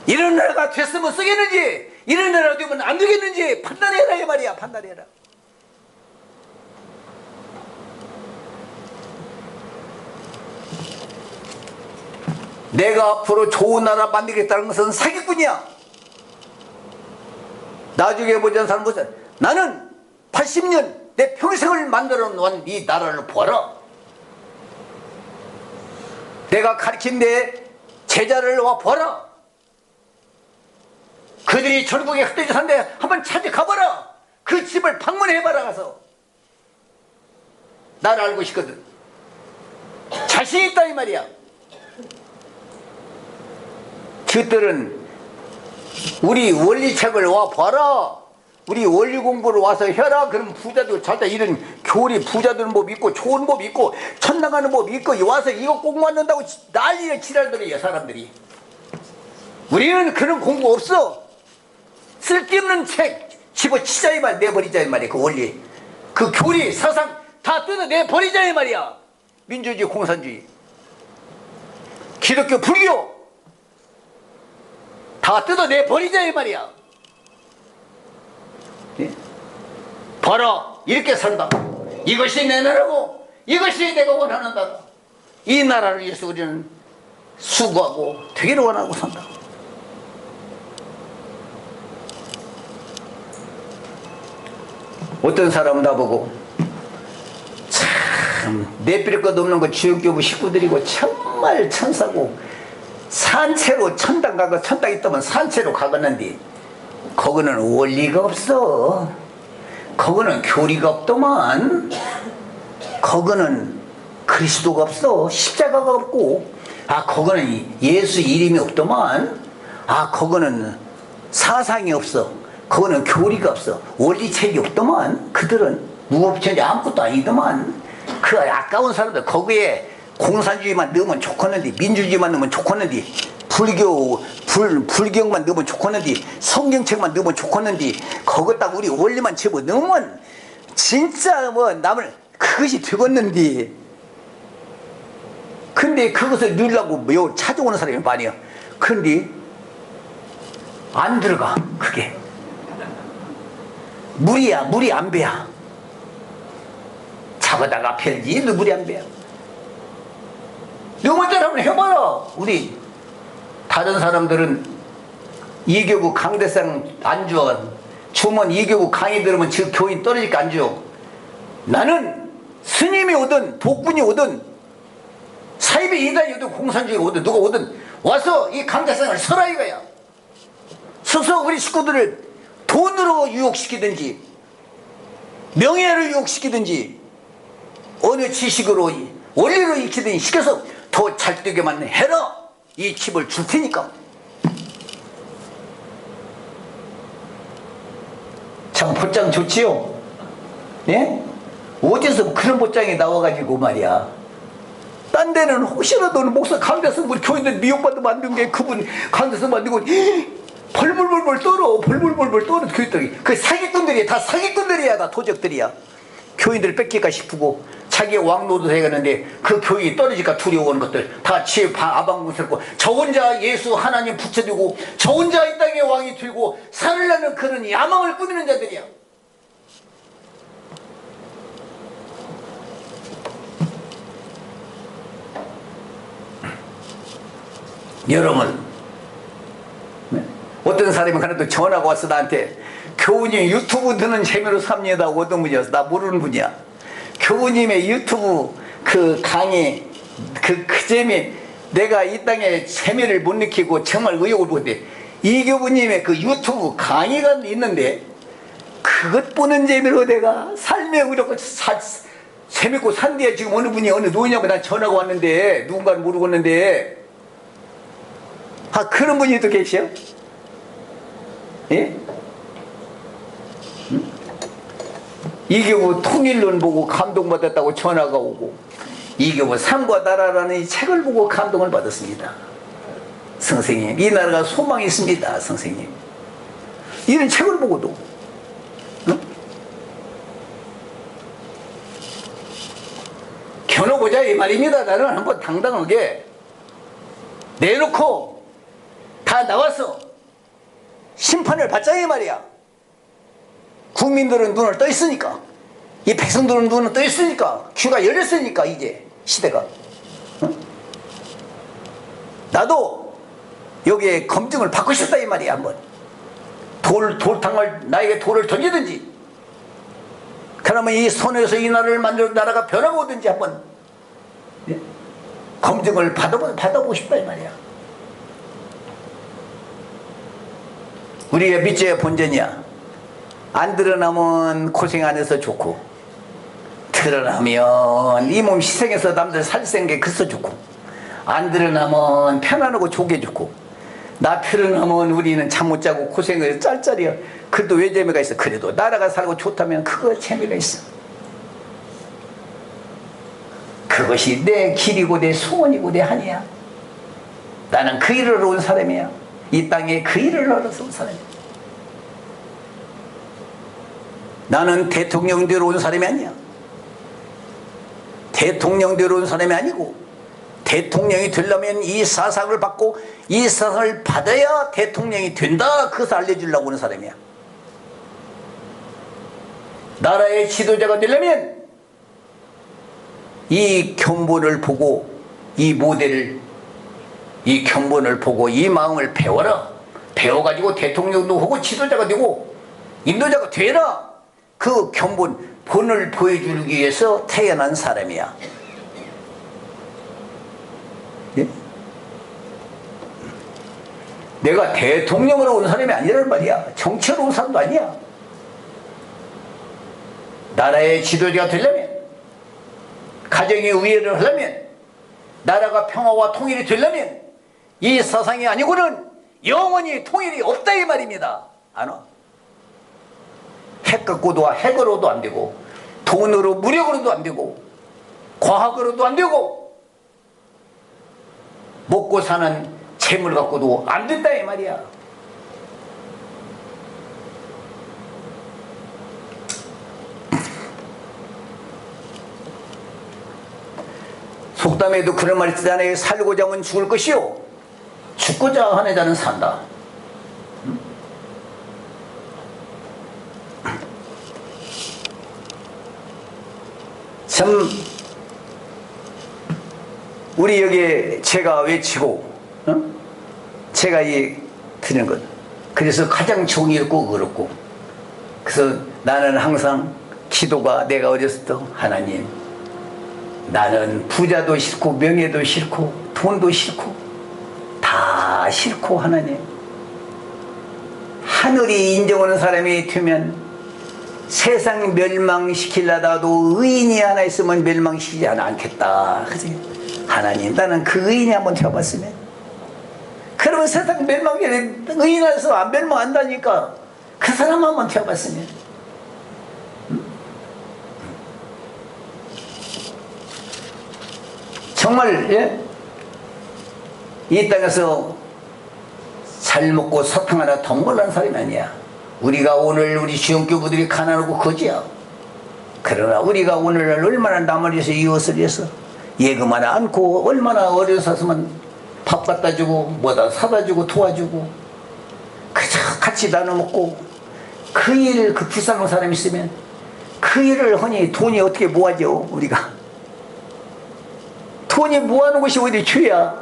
이런 나라가 됐으면 쓰겠는지 이런 나라가 되면 안 되겠는지 판단해라 이 말이야. 판단해라. 내가 앞으로 좋은 나라 만들겠다는 것은 사기꾼이야. 나중에 보자는 사람 보자. 나는 80년 내 평생을 만들어 놓은 이 나라를 보아라. 내가 가르친 내 제자를 와 보아라. 그들이 전국에 흩어져 산데 한번 찾아가봐라. 그 집을 방문해봐라. 가서 나를 알고 싶거든. 자신 있다 이 말이야. 그들은 우리 원리책을 와 봐라. 우리 원리 공부를 와서 해라. 그럼 부자들 잘다. 이런 교리 부자들 법 있고 좋은 법 있고 천당하는 법 있고 와서 이거 꼭 맞는다고 난리를 지랄들이야 사람들이. 우리는 그런 공부 없어. 쓸데없는 책 집어치자 이 말. 내버리자 이 말이야. 그 원리 그 교리 사상 다 뜯어내버리자 이 말이야. 민주주의 공산주의 기독교 불교 다 뜯어내버리자 이 말이야. 예? 봐라 이렇게 산다. 이것이 내 나라고 이것이 내가 원하는 나라. 이 나라를 위해서 우리는 수고하고 되기를 원하고 산다. 어떤 사람은 나보고 참 내필 것 없는 거 주역교부 식구들이고 정말 천사고 산채로 천당 가고 천당 있다면 산채로 가겠는데 거기는 원리가 없어. 거기는 교리가 없더만. 거기는 그리스도가 없어. 십자가가 없고 거기는 예수 이름이 없더만. 거기는 사상이 없어. 거기는 교리가 없어. 원리책이 없더만. 그들은 무법천지 아무것도 아니더만. 그 아까운 사람들 거기에 공산주의만 넣으면 좋겠는데 민주주의만 넣으면 좋겠는데 불경만 넣으면 좋겠는데 성경책만 넣으면 좋겠는데 거기다가 우리 원리만 집어넣으면 진짜 뭐 남을 그것이 되겠는데. 근데 그것을 넣으려고 찾아오는 사람이 많이야. 근데 안 들어가. 그게 물이야. 물이 안 배야. 잡아다가 펼지 누구리 안 배. 너무들 한번 해봐라. 우리 다른 사람들은 이교구 강대상 안 줘. 주면 이교구 강의 들으면 저 교인 떨어질까 안 줘. 나는 스님이 오든 복군이 오든 사입의 이단이 오든 공산주의가 오든 누가 오든 와서 이 강대상을 서라 이거야. 서서 우리 식구들을 돈으로 유혹시키든지 명예를 유혹시키든지 어느 지식으로 원리로 익히든지 시켜서 더 잘되게만 해라. 이 칩을 줄 테니까. 참 보장 좋지요. 예? 어디서 그런 보장이 나와가지고 말이야. 딴 데는 혹시라도 목사 강대성 우리 교인들 미혹받아 만든 게 그분 강대성 만들고 벌벌벌벌 떨어. 벌벌벌벌 떨어 교인들이. 그 사기꾼들이야. 다 사기꾼들이야. 다 도적들이야. 교인들 뺏길까 싶고 자기 왕노도 해가는데 그 교인이 떨어질까 두려워하는 것들 다 지 아방궁스럽고 저 혼자 예수 하나님 붙여두고 저 혼자 이 땅에 왕이 되고 살으려는 그런 야망을 꾸미는 자들이야. 여러분 어떤 사람이 그래도 전화가 와서 나한테 교우님 유튜브 듣는 재미로 삽니다. 어떤 분이었어? 나 모르는 분이야. 교우님의 유튜브 그 강의 그 재미 내가 이 땅에 재미를 못 느끼고 정말 의욕을 보는데 이 교우님의 그 유튜브 강의가 있는데 그것 보는 재미로 내가 삶의 의욕을 재밌고 산 뒤에 지금 어느 분이 어느 노인하고 난 전화가 왔는데 누군가는 모르겠는데 아 그런 분이 또 계셔? 예? 이교부 통일론 보고 감동받았다고 전화가 오고 이교부 삶과 나라라는 이 책을 보고 감동을 받았습니다. 선생님 이 나라가 소망이 있습니다. 선생님 이런 책을 보고도 응? 겨눠보자 이 말입니다. 나는 한번 당당하게 내놓고 다 나와서 심판을 받자 이 말이야. 국민들은 눈을 떠 있으니까 이 백성들은 눈을 떠 있으니까 귀가 열렸으니까 이제 시대가 응? 나도 여기에 검증을 받고 싶다 이 말이야. 한번 돌탕을 나에게 돌을 던지든지 그러면 이 손에서 이 나라를 만들어 나라가 변하고 오든지 한번 예? 검증을 받아보고 싶다 이 말이야. 우리의 믿지의 본전이야. 안 드러나면 고생 안 해서 좋고 드러나면 이 몸 희생해서 남들 살생 게 그래서 좋고 안 드러나면 편안하고 좋게 좋고 나 드러나면 우리는 잠 못 자고 고생을 짤짤이야. 그래도 왜 재미가 있어? 그래도 나라가 살고 좋다면 그거 재미가 있어. 그것이 내 길이고 내 소원이고 내 한이야. 나는 그 일을 온 사람이야. 이 땅에 그 일을 얻어서 온 사람이야. 나는 대통령대로 온 사람이 아니야. 대통령대로 온 사람이 아니고 대통령이 되려면 이 사상을 받고 이 사상을 받아야 대통령이 된다. 그것을 알려주려고 오는 사람이야. 나라의 지도자가 되려면 이 견본을 보고 이 모델을 이 견본을 보고 이 마음을 배워라. 배워가지고 대통령도 하고 지도자가 되고 인도자가 되라. 그 본을 보여주기 위해서 태어난 사람이야. 예? 내가 대통령으로 온 사람이 아니란 말이야. 정치로 온 사람도 아니야. 나라의 지도자가 되려면 가정의 우애를 하려면 나라가 평화와 통일이 되려면 이 사상이 아니고는 영원히 통일이 없다 이 말입니다. 안 와. 핵 갖고도 핵으로도 안 되고 돈으로 무력으로도 안 되고 과학으로도 안 되고 먹고 사는 재물 갖고도 안 된다 이 말이야. 속담에도 그런 말이 있잖아요. 살고자 하면 죽을 것이요 죽고자 하는 자는 산다. 참 우리 여기에 제가 외치고 제가 이 드는 것, 그래서 가장 정의롭고 어렵고, 그래서 나는 항상 기도가, 내가 어렸을 때 하나님, 나는 부자도 싫고 명예도 싫고 돈도 싫고 다 싫고, 하나님 하늘이 인정하는 사람이 되면 세상 멸망시키려다도 의인이 하나 있으면 멸망시키지 않겠다. 그치? 하나님, 나는 그 의인이 한번 되어봤으면. 그러면 세상 멸망이 의인 안에서 안 멸망한다니까. 그 사람 한번 되어봤으면. 정말, 예? 이 땅에서 잘 먹고 사탕 하나 덩벌난 사람이 아니야. 우리가 오늘 우리 주영교부들이 가난하고 거지야. 그러나 우리가 오늘날 얼마나 남을 위해서 이웃을 위해서 예금 하나 안고, 얼마나 어려서서만 밥 갖다 주고 뭐다 사다 주고 도와주고, 그저 같이 나눠 먹고, 그 일을, 그 불쌍한 사람이 있으면 그 일을 하니 돈이 어떻게 모아져. 우리가 돈이 모아놓은 것이 오히려 죄야.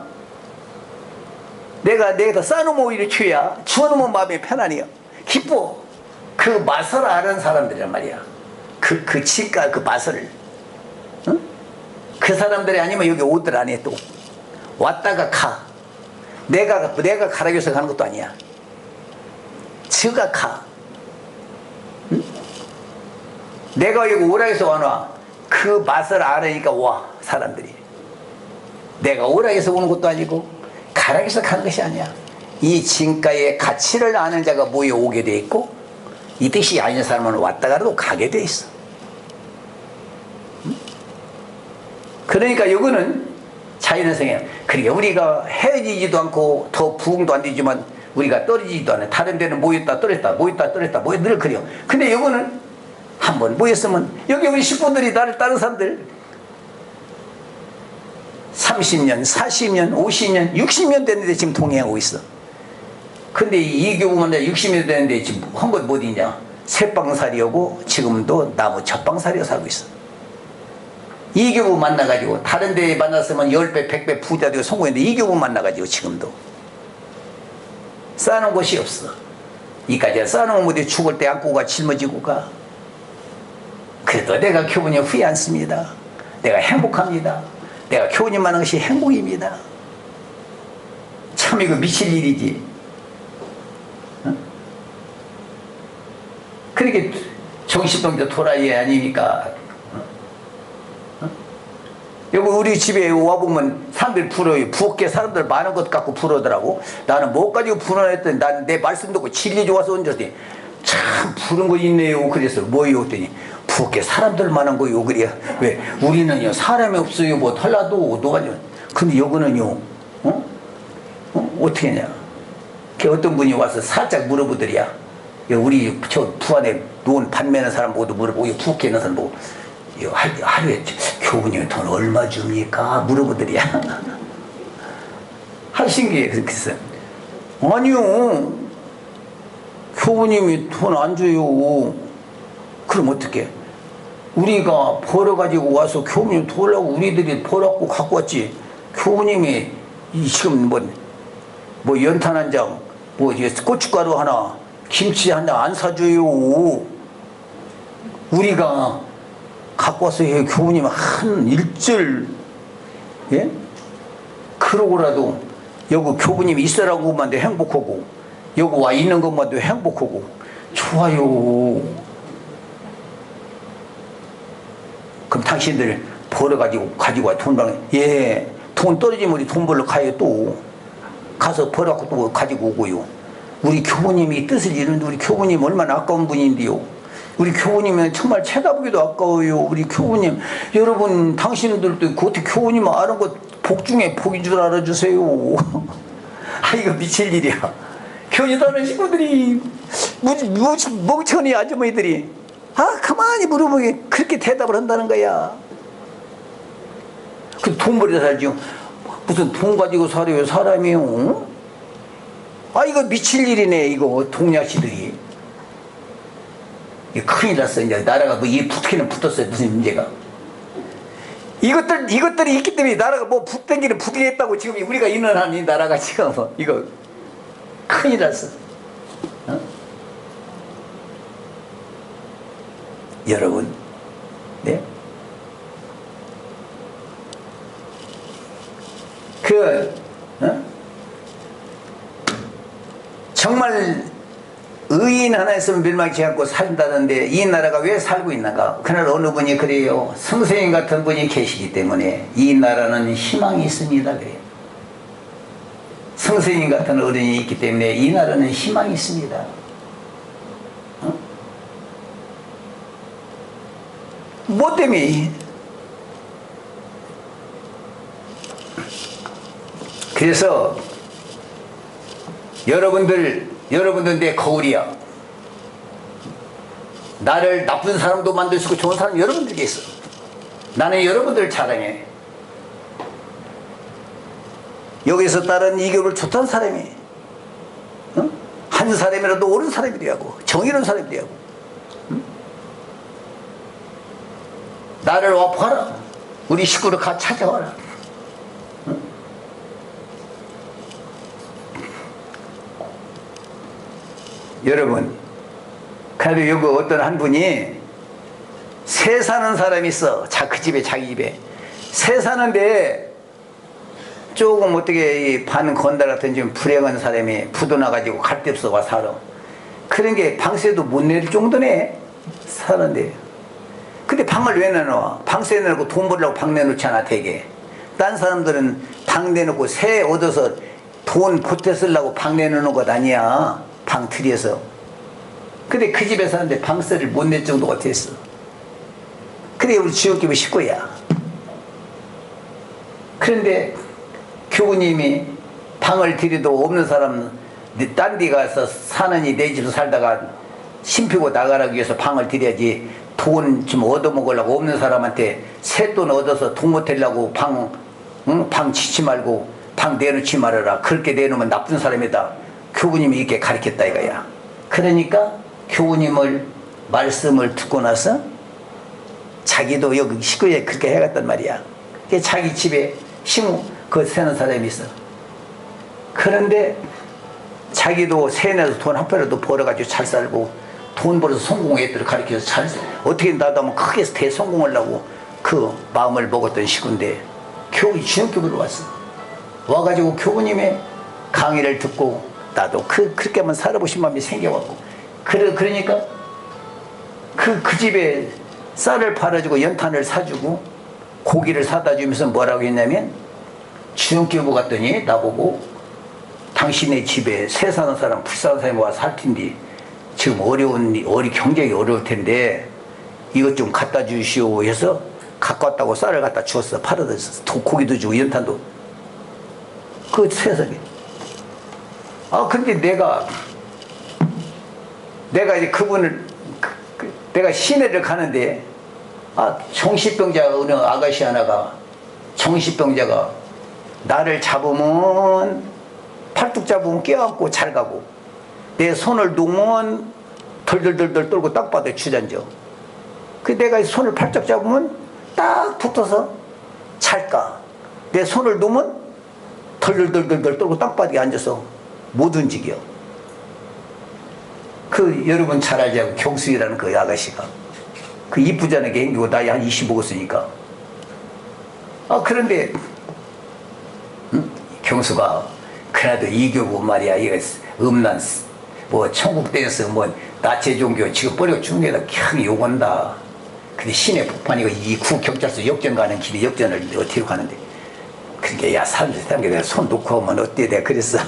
내가 쌓아놓으면 오히려 죄야. 주워놓으면 마음이 편안해요. 기뻐. 그 맛을 아는 사람들이란 말이야. 그 치과, 그 맛을. 응? 그 사람들이 아니면 여기 오들 안 해. 또 왔다가 가. 내가 가라고 해서 가는 것도 아니야. 저가 가. 응? 내가 여기 오라 해서 와놔. 그 맛을 알으니까 와, 사람들이. 내가 오라 해서 오는 것도 아니고 가라고 해서 가는 것이 아니야. 이 진가의 가치를 아는 자가 모여오게 돼 있고, 이 뜻이 아닌 사람은 왔다가도 가게 돼 있어. 응? 그러니까 이거는 자연의. 그러니까 우리가 헤어지지도 않고 더 부흥도 안 되지만 우리가 떨어지지도 않아. 다른 데는 모였다 떨어졌다 모였다 떨어졌다 늘 그래요. 근데 이거는 한번 모였으면, 여기 우리 식구들이 나를 다른 사람들 30년, 40년, 50년, 60년 됐는데 지금 동행하고 있어. 근데 이 교부만 60년 됐는데 지금 한 것 못 있냐. 새빵살이하고 지금도 나무 젖빵살이가 살고 있어. 이 교부 만나가지고 다른 데 만났으면 10배, 100배 부자 되고 성공했는데 이 교부 만나가지고 지금도 쌓아놓은 곳이 없어. 이까지 쌓아놓은 못해 죽을 때 안고 가, 짊어지고 가. 그래도 내가 교부님 후회 않습니다. 내가 행복합니다. 내가 교부님 만난 것이 행복입니다. 참 이거 미칠 일이지. 어? 그렇게 정신병자 도라이 아닙니까? 여기 우리 집에 와보면 사람들 부러요. 부엌에 사람들 많은 것 갖고 부러더라고. 나는 뭐 가지고 부러냈더니 난 내 말씀 듣고 진리 좋아서 얹었더니 참 부른 거 있네요. 그래서 뭐요? 했더니 부엌에 사람들 많은 거요. 그래. 왜? 우리는요 사람이 없어요. 뭐 털라도 노가죠. 근데 여기는요 어떻게 하냐. 어떤 분이 와서 살짝 물어보더리야. 우리 저 부안에 놓은 판매하는 사람 모두 물어보고 부엌에 있는 사람 보고 하루에 교부님 돈 얼마 줍니까? 물어보더리야. 신기해. 그래서 아니요 교부님이 돈 안 줘요. 그럼 어떻게? 우리가 벌어가지고 와서 교부님 돌라고 우리들이 벌었고 갖고 왔지. 교부님이 지금 뭐 연탄 한 장, 뭐 고춧가루 하나, 김치 한 장 안 사줘요. 우리가 갖고 와서 교부님 한 일절, 예? 그러고라도 여기 교부님이 있으라고만 돼 행복하고, 여기 와 있는 것만 도 행복하고 좋아요. 그럼 당신들 벌어가지고 가지고 와. 돈 벌어. 예, 돈 떨어지면 우리 돈 벌러 가요. 또 가서 벌어갖고 또 가지고 오고요. 우리 교부님이 뜻을 이루는데 우리 교부님 얼마나 아까운 분인데요. 우리 교부님은 정말 쳐다보기도 아까워요. 우리 교부님, 여러분 당신들도 어떻게 교부님 아는 것 복 중에 복인 줄 알아주세요. 아 이거 미칠 일이야. 교회다는 식구들이 멍청이 아주머니들이 가만히 물어보게 그렇게 대답을 한다는 거야. 그 돈 벌여 살지요. 무슨 돈 가지고 살아요 사람이요. 이거 미칠 일이네. 이거 동양시들이. 이거 큰일 났어. 이제 나라가 뭐 이 붙기는 붙었어요. 무슨 문제가. 이것들이 있기 때문에 나라가 뭐 북땡기는 북이 했다고 지금 우리가 있는 한 이 나라가 지금 이거 큰일 났어. 어? 여러분, 네? 정말 의인 하나 있으면 멸망치 않고 산다는데 이 나라가 왜 살고 있는가? 그날 어느 분이 그래요. 선생님 같은 분이 계시기 때문에 이 나라는 희망이 있습니다. 그래요. 선생님 같은 어른이 있기 때문에 이 나라는 희망이 있습니다. 어? 뭐 때문에? 그래서 여러분들 내 거울이야. 나를 나쁜 사람도 만들 수 있고 좋은 사람 여러분들이 있어. 나는 여러분들을 자랑해. 여기서 따른 이교를 좋다는 사람이 어? 한 사람이라도 옳은 사람이 되고 정의로운 사람이 되고 응? 나를 와봐라. 우리 식구를 같이 찾아와라. 응? 여러분, 그래도 여기 어떤 한 분이 새 사는 사람이 있어. 그 집에, 자기 집에 새 사는데 조금 어떻게 반 건달 같은 좀 불행한 사람이 부도나가지고 갈 데 없어 와 살아. 그런 게 방세도 못 낼 정도네 사는데. 근데 방을 왜 내놔? 방세 내놓고 돈 벌려고 방 내놓잖아. 되게 딴 사람들은 방 내놓고 새 얻어서 돈 보태 쓰려고 방 내놓는 것 아니야. 방 들여서. 근데 그 집에 사는데 방세를 못 낼 정도가 됐어. 그래 우리 지옥교회 식구야. 그런데 교우님이 방을 들여도 없는 사람 딴 데 가서 사느니 내 집에서 살다가 심피고 나가라기 위해서 방을 들여야지. 돈 좀 얻어먹으려고 없는 사람한테 새 돈 얻어서 돈 못하려고 방 치지 말고 방 내놓지 말아라. 그렇게 내놓으면 나쁜 사람이다. 교우님이 이렇게 가르쳤다 이거야. 그러니까 교우님을 말씀을 듣고 나서 자기도 여기 식구에 그렇게 해갔단 말이야. 자기 집에 그 새는 사람이 있어. 그런데 자기도 새내서 돈 한 푼이라도 벌어가지고 잘 살고 돈 벌어서 성공했도록 가르쳐서 잘 어떻게 나도 하면 크게 대성공하려고 그 마음을 먹었던 식구인데 주님교회로 왔어. 와가지고 교우님의 강의를 듣고 나도 그렇게 한번 살아보신 마음이 생겨갖고 그러니까 그 집에 쌀을 팔아주고 연탄을 사주고 고기를 사다 주면서 뭐라고 했냐면 주님교회 갔더니 나보고 당신의 집에 새 사는 사람 불쌍한 사람이 와서 살 텐데 지금 경쟁이 어려울 텐데 이것 좀 갖다 주시오 해서 갖고 왔다고 쌀을 갖다 주었어. 팔아다 줬어. 고기도 주고 연탄도. 그 세상에. 근데 내가 이제 그분을 내가 시내를 가는데 정신병자 어느 아가씨 하나가 정신병자가 나를 잡으면 팔뚝 잡으면 껴안고 잘 가고 내 손을 놓으면 덜덜덜덜 떨고 땅바닥에 주저앉아. 내가 손을 팔짝 잡으면 딱 붙어서 잘 가. 내 손을 놓으면 덜덜덜덜 떨고 땅바닥에 앉아서 못 움직여. 여러분 잘 알죠? 경수이라는 그 아가씨가 이쁘잖아. 걔 나이 한 25였으니까. 그런데 경수가 그래도 이교고 말이야. 이거 음란 뭐 천국대에서 뭐 나체 종교 지금 버리고 죽는 게다 캬 욕한다. 근데 시내 폭판이고 이 구경찰서 역전 가는 길에 역전을 어떻게 가는데 그러니까 야 사람들 내가 손 놓고 하면 어때? 내가 그랬어.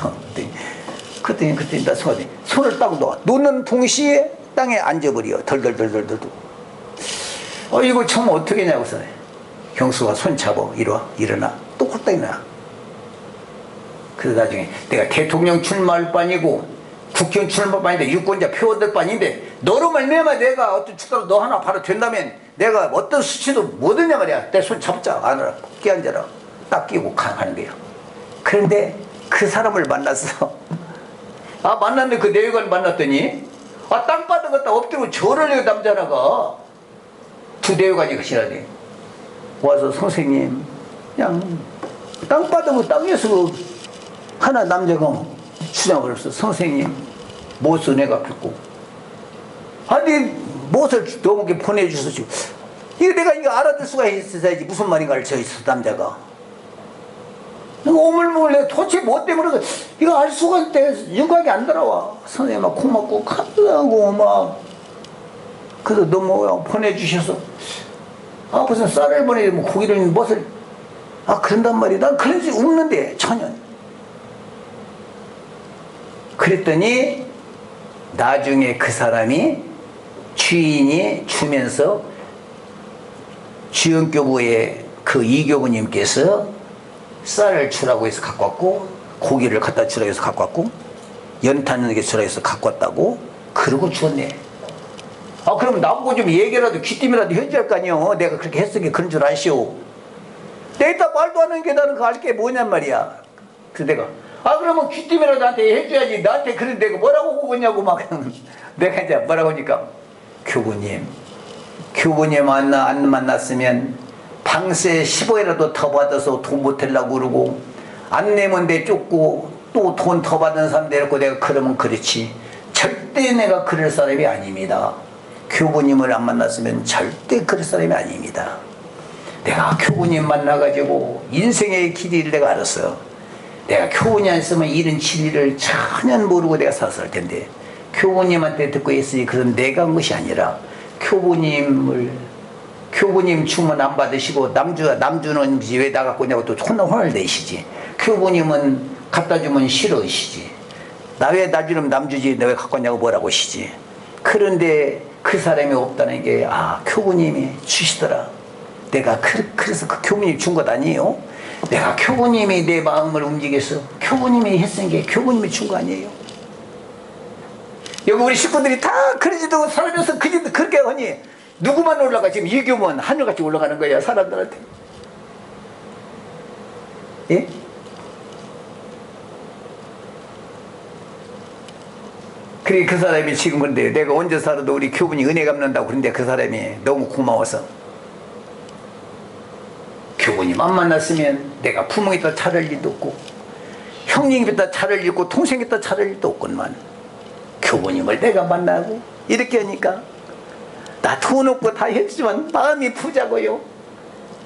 그때 나 손을 딱 놓는 동시에 땅에 앉아버려. 덜덜덜덜덜. 이거 참 어떻게 하냐고서 경수가 손 잡아. 이리 와. 일어나. 또 홀딱 일어나. 그래서 나중에 내가 대통령 출마할 바니고 국회의원 출마할 바인데 유권자 표 얻을 바인데 너로 말미암아 내가 어떤 축가로 너 하나 바로 된다면 내가 어떤 수치도 못 얻냐 말이야. 내 손 잡자. 안으라. 끼앉아라. 딱 끼고 가는 거야. 그런데 그 사람을 만났어. 만났는데 그 내외관 만났더니 땅바닥 갖다 엎드리고 절을 해요. 남자나가 두 내외관이 그시라니. 와서 선생님 그냥 땅바닥 땅에서 하나 남자가 주장을 했어. 선생님 못을 내가 뵙고 아니 못을 너무 보내주셔서 이거 내가 이거 알아들 수가 있어야지 무슨 말인가를 저 있어 남자가 오물오물 내가 도대체 뭐 때문에 이거 알 수가 있대 영각이 안 들어와. 선생님 막 고맙고 카드하고 막 그래서 너무 보내주셔서 무슨 쌀을 보내면 고기를 무엇을 그런단 말이야. 난 그런 줄 없는데 전혀. 그랬더니 나중에 그 사람이 주인이 주면서 주연교부의 그 이교부님께서 쌀을 주라고 해서 갖고 왔고 고기를 갖다 주라고 해서 갖고 왔고 연탄에게 주라고 해서 갖고 왔다고 그러고 주었네. 그럼 나보고 좀 얘기라도 귀띔이라도 해줘야 할 거 아니요. 내가 그렇게 했으니 그런 줄 아시오. 내가 이따 말도 안 하는 게 나는 그 알 게 뭐냔 말이야. 그래서 내가 그러면 귀띔이라도 나한테 해줘야지. 나한테 그런 내가 뭐라고 그러냐고 막 내가 이제 뭐라고 하니까 교부님 안 만났으면 방세 15회라도 더 받아서 돈 못 내려고 그러고 안 내면 내 쫓고 또 돈 더 받는 사람 내놓고 내가 그러면 그렇지 절대 내가 그럴 사람이 아닙니다. 교부님을 안 만났으면 절대 그럴 사람이 아닙니다. 내가 교부님 만나가지고 인생의 길이를 내가 알았어. 내가 교부님 안 쓰면 이런 진리를 전혀 모르고 내가 살았을 텐데 교부님한테 듣고 했으니 그건 내가 한 것이 아니라 교부님 주문 안 받으시고 남주는 왜 나갖고 오냐고 또 혼을 내시지. 교부님은 갖다 주면 싫어하시지. 나 왜 나주면 남주지 너 왜 갖고 왔냐고 뭐라고 하시지. 그런데 그 사람이 없다는 게 교부님이 주시더라. 내가 그래서 그 교부님이 준 것 아니에요. 내가 교부님이 내 마음을 움직여서 교부님이 했은 게 교부님이 준 거 아니에요. 여기 우리 식구들이 다 그러지도 살면서 그렇게 하니 누구만 올라가. 지금 이교면 하늘같이 올라가는 거야 사람들한테. 예? 그래 그 사람이 지금 그런데 내가 언제 살아도 우리 교분이 은혜 갚는다고 그런데 그 사람이 너무 고마워서 교분님 안 만났으면 내가 부모에다 차릴 일도 없고 형님에다 차릴 일 없고 동생에다 차릴 일도 없건만 교부님을 내가 만나고 이렇게 하니까 나 돈 없고 다 했지만 마음이 부자고요.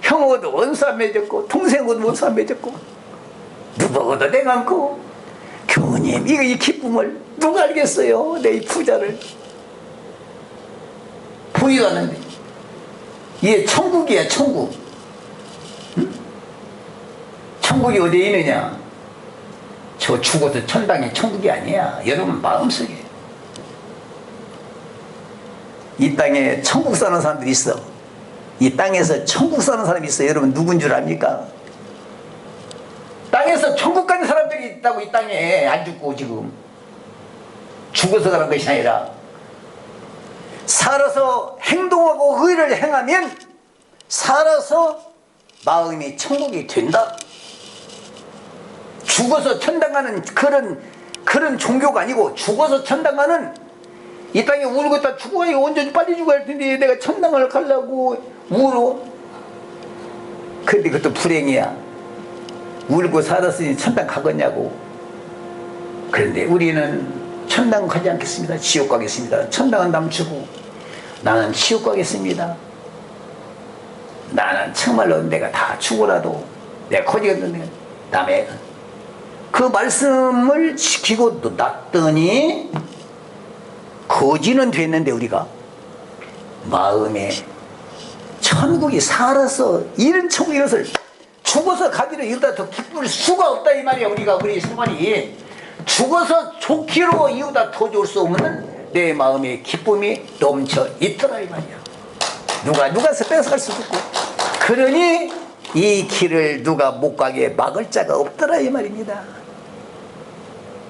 형하고도 원수 안 맺었고 동생하고도 원수 안 맺었고 누구하고도 내가 않고 교부님 이 기쁨을 누가 알겠어요. 내 이 부자를 보이도 않는데 이게 천국이야 천국. 응? 천국이 어디에 있느냐. 저 죽어서 천당이 천국이 아니야. 여러분 마음속에 이 땅에 천국 사는 사람들이 있어. 이 땅에서 천국 사는 사람이 있어. 여러분 누군 줄 압니까? 땅에서 천국 가는 사람들이 있다고. 이 땅에 안 죽고 지금 죽어서 가는 것이 아니라 살아서 행동하고 의를 행하면 살아서 마음이 천국이 된다. 죽어서 천당 가는 그런 종교가 아니고 죽어서 천당 가는 이 땅에 울고 있다 죽어야 언제 빨리 죽어야 할 텐데 내가 천당을 가려고 울어. 근데 그것도 불행이야. 울고 살았으니 천당 가겠냐고. 그런데 우리는 천당 가지 않겠습니다. 지옥 가겠습니다. 천당은 남주고 나는 지옥 가겠습니다. 나는 정말로 내가 다 죽어라도 내가 거지겠는데 남의 그 말씀을 지키고 또 놨더니 거지는 됐는데 우리가 마음에 천국이 살아서 이런 천국이 이것을 죽어서 가기를 이러다 더 기쁠 수가 없다 이 말이야. 우리 생활이 죽어서 좋기로 이보다 더 좋을 수 없는 내 마음의 기쁨이 넘쳐 있더라 이 말이야. 누가 뺏어갈 수도 없고 그러니 이 길을 누가 못 가게 막을 자가 없더라 이 말입니다.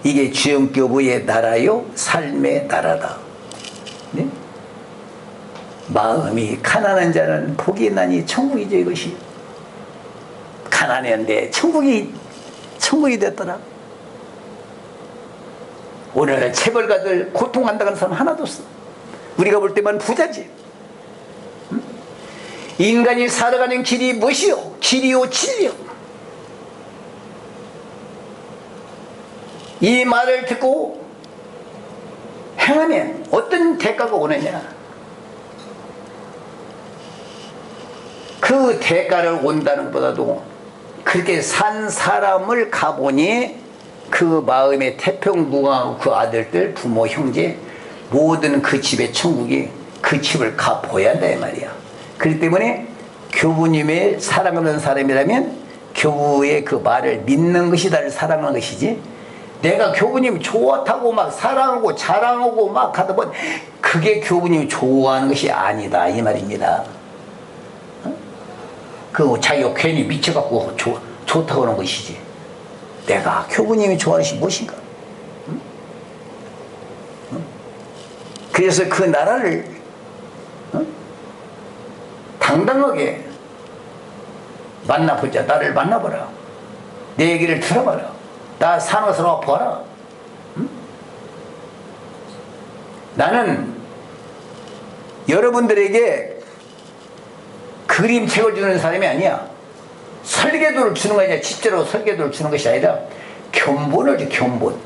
이게 주영교부의 나라요 삶의 나라다. 네? 마음이 가난한 자는 복이 나니 천국이죠. 이것이 가난했는데 천국이 됐더라. 오늘 체벌가들 고통한다는 사람 하나도 없어. 우리가 볼 때만 부자지. 응? 인간이 살아가는 길이 무엇이요? 길이요 진리요. 이 말을 듣고 행하면 어떤 대가가 오느냐? 그 대가를 온다는 것보다도 그렇게 산 사람을 가보니 그 마음에 태평무강하고 그 아들들 부모 형제 모든 그 집의 천국이 그 집을 가보야 한다 이 말이야. 그렇기 때문에 교부님의 사랑하는 사람이라면 교부의 그 말을 믿는 것이 나를 사랑하는 것이지, 내가 교부님 좋다고 막 사랑하고 자랑하고 막 하다 보면 그게 교부님이 좋아하는 것이 아니다 이 말입니다. 그 자기가 괜히 미쳐갖고 좋다고 하는 것이지, 내가 교부님이 좋아하는 것이 무엇인가? 그래서 그 나라를 당당하게 만나보자. 나를 만나보라. 내 얘기를 들어봐라. 나 산호서로 보아라. 나는 여러분들에게 그림책을 주는 사람이 아니야. 설계도를 주는 거 아니야. 실제로 설계도를 주는 것이 아니라 견본을 줘. 견본.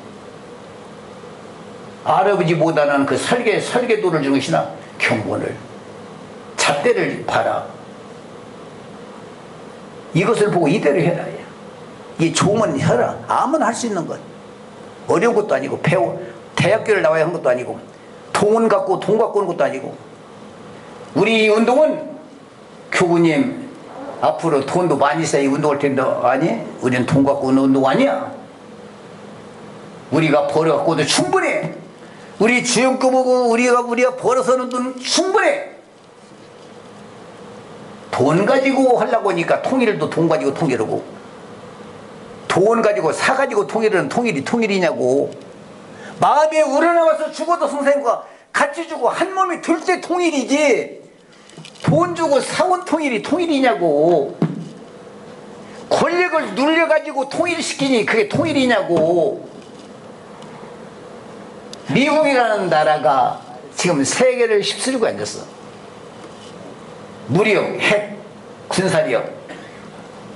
할아버지보다는 그 설계도를 주는 것이나 견본을, 잣대를 봐라. 이것을 보고 이대로 해라. 이 조문 해라. 아무나 할 수 있는 것. 어려운 것도 아니고, 대학교를 나와야 하는 것도 아니고, 돈 갖고 오는 것도 아니고. 우리 운동은 교부님 앞으로 돈도 많이 써야 운동할 텐데, 아니? 우리는 돈 갖고 오는 운동 아니야. 우리가 벌어갖고도 충분해. 우리 주연급하고 우리가 벌어서는 돈 충분해. 돈 가지고 하려고 하니까 통일도 돈 가지고 통일하고, 돈 가지고 사가지고 통일은 통일이냐고. 마음에 우러나와서 죽어도 선생님과 같이 주고 한 몸이 들 때 통일이지, 돈 주고 사온 통일이냐고. 권력을 눌려가지고 통일시키니 그게 통일이냐고. 미국이라는 나라가 지금 세계를 휩쓸고 앉았어. 무력, 핵, 군사력,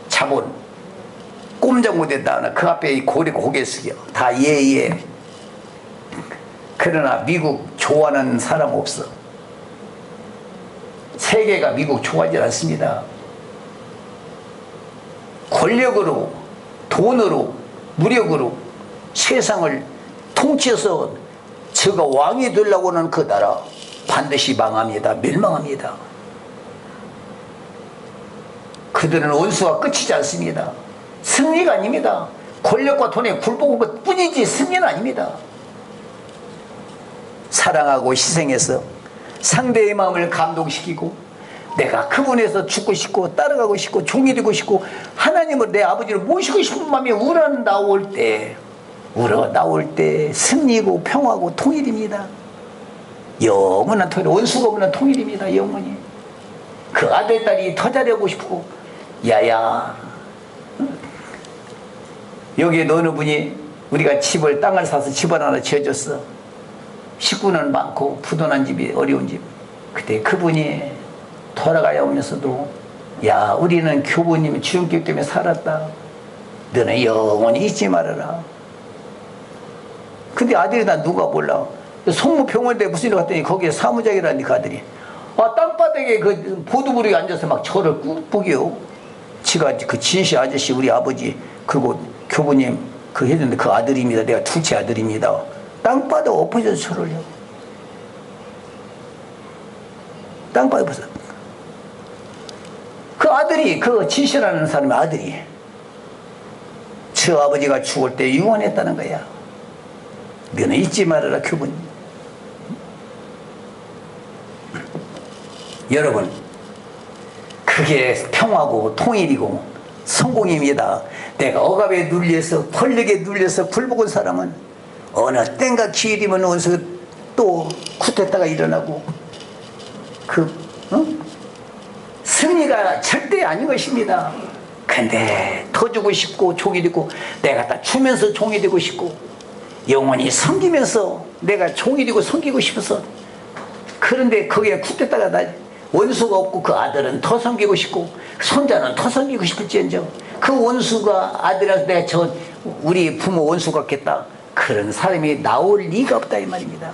자본, 꼼짝 못했다. 그 앞에 고개 숙여. 다 예. 그러나 미국 좋아하는 사람 없어. 세계가 미국 좋아하지 않습니다. 권력으로, 돈으로, 무력으로 세상을 통치해서 저가 왕이 되려고 하는 그 나라 반드시 망합니다. 멸망합니다. 그들은 원수가 끝이지 않습니다. 승리가 아닙니다. 권력과 돈에 굴복한 것 뿐이지 승리는 아닙니다. 사랑하고 희생해서 상대의 마음을 감동시키고, 내가 그분에서 죽고 싶고 따라가고 싶고 종이 되고 싶고 하나님을 내 아버지를 모시고 싶은 마음이 우러나올 때 승리고 평화고 통일입니다. 영원한 통일, 원수가 없는 통일입니다. 영원히. 그 아들 딸이 더 잘하고 싶고, 야야, 여기에 어느 분이 우리가 땅을 사서 집을 하나 지어줬어. 식구는 많고 부도난 집이, 어려운 집. 그때 그분이 돌아가야 오면서도, 야, 우리는 교부님 주님께 때문에 살았다. 너는 영원히 잊지 말아라. 근데 아들이 나 누가 몰라. 성모병원에 무슨 일 갔더니 거기에 사무장이라니 그 아들이. 땅바닥에 그 보두부리에 앉아서 막 저를 꾹꾹이요. 지가 그 진씨 아저씨 우리 아버지 그리고 교부님 그 해줬는데 그 아들입니다. 내가 둘째 아들입니다. 땅바닥 엎어져서 저를 요. 땅바닥 엎어져. 그 아들이, 그 진씨라는 사람의 아들이 저 아버지가 죽을 때 유언했다는 거야. 너는 잊지 말아라 교부님. 여러분, 그게 평화고 통일이고 성공입니다. 내가 억압에 눌려서 권력에 눌려서 굴복한 사람은 어느 땐가 기회되면 원수 또 쿠데타가 일어나고 승리가 절대 아닌 것입니다. 근데 더 주고 싶고 종이 되고, 내가 다 주면서 종이 되고 싶고 영원히 섬기면서 내가 종이 되고 섬기고 싶어서, 그런데 거기에 쿠데타가 나 원수가 없고 그 아들은 더 섬기고 싶고 손자는 더 섬기고 싶을지언정 그 원수가 아들이라서 내가 우리 부모 원수 같겠다. 그런 사람이 나올 리가 없다 이 말입니다.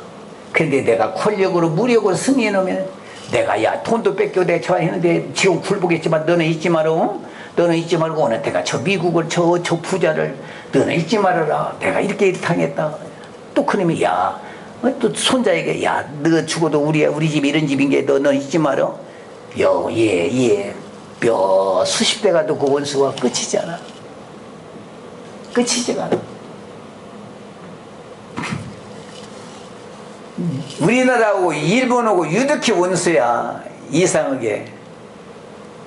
그런데 내가 권력으로 무력으로 승리해 놓으면 내가 야 돈도 뺏겨 내가 좋아했는데 지금 굴복했지만 너는 잊지 마라. 너는 잊지 말고 어느 때가 저 미국을 저 부자를 너는 잊지 말아라. 내가 이렇게 당했다. 또 그놈이 또 손자에게 너 죽어도 우리 집 이런 집인 게 너 잊지 마라. 몇 수십 대 가도 그 원수가 끝이잖아. 끝이지가 않아. 우리나라하고 일본하고 유독히 원수야. 이상하게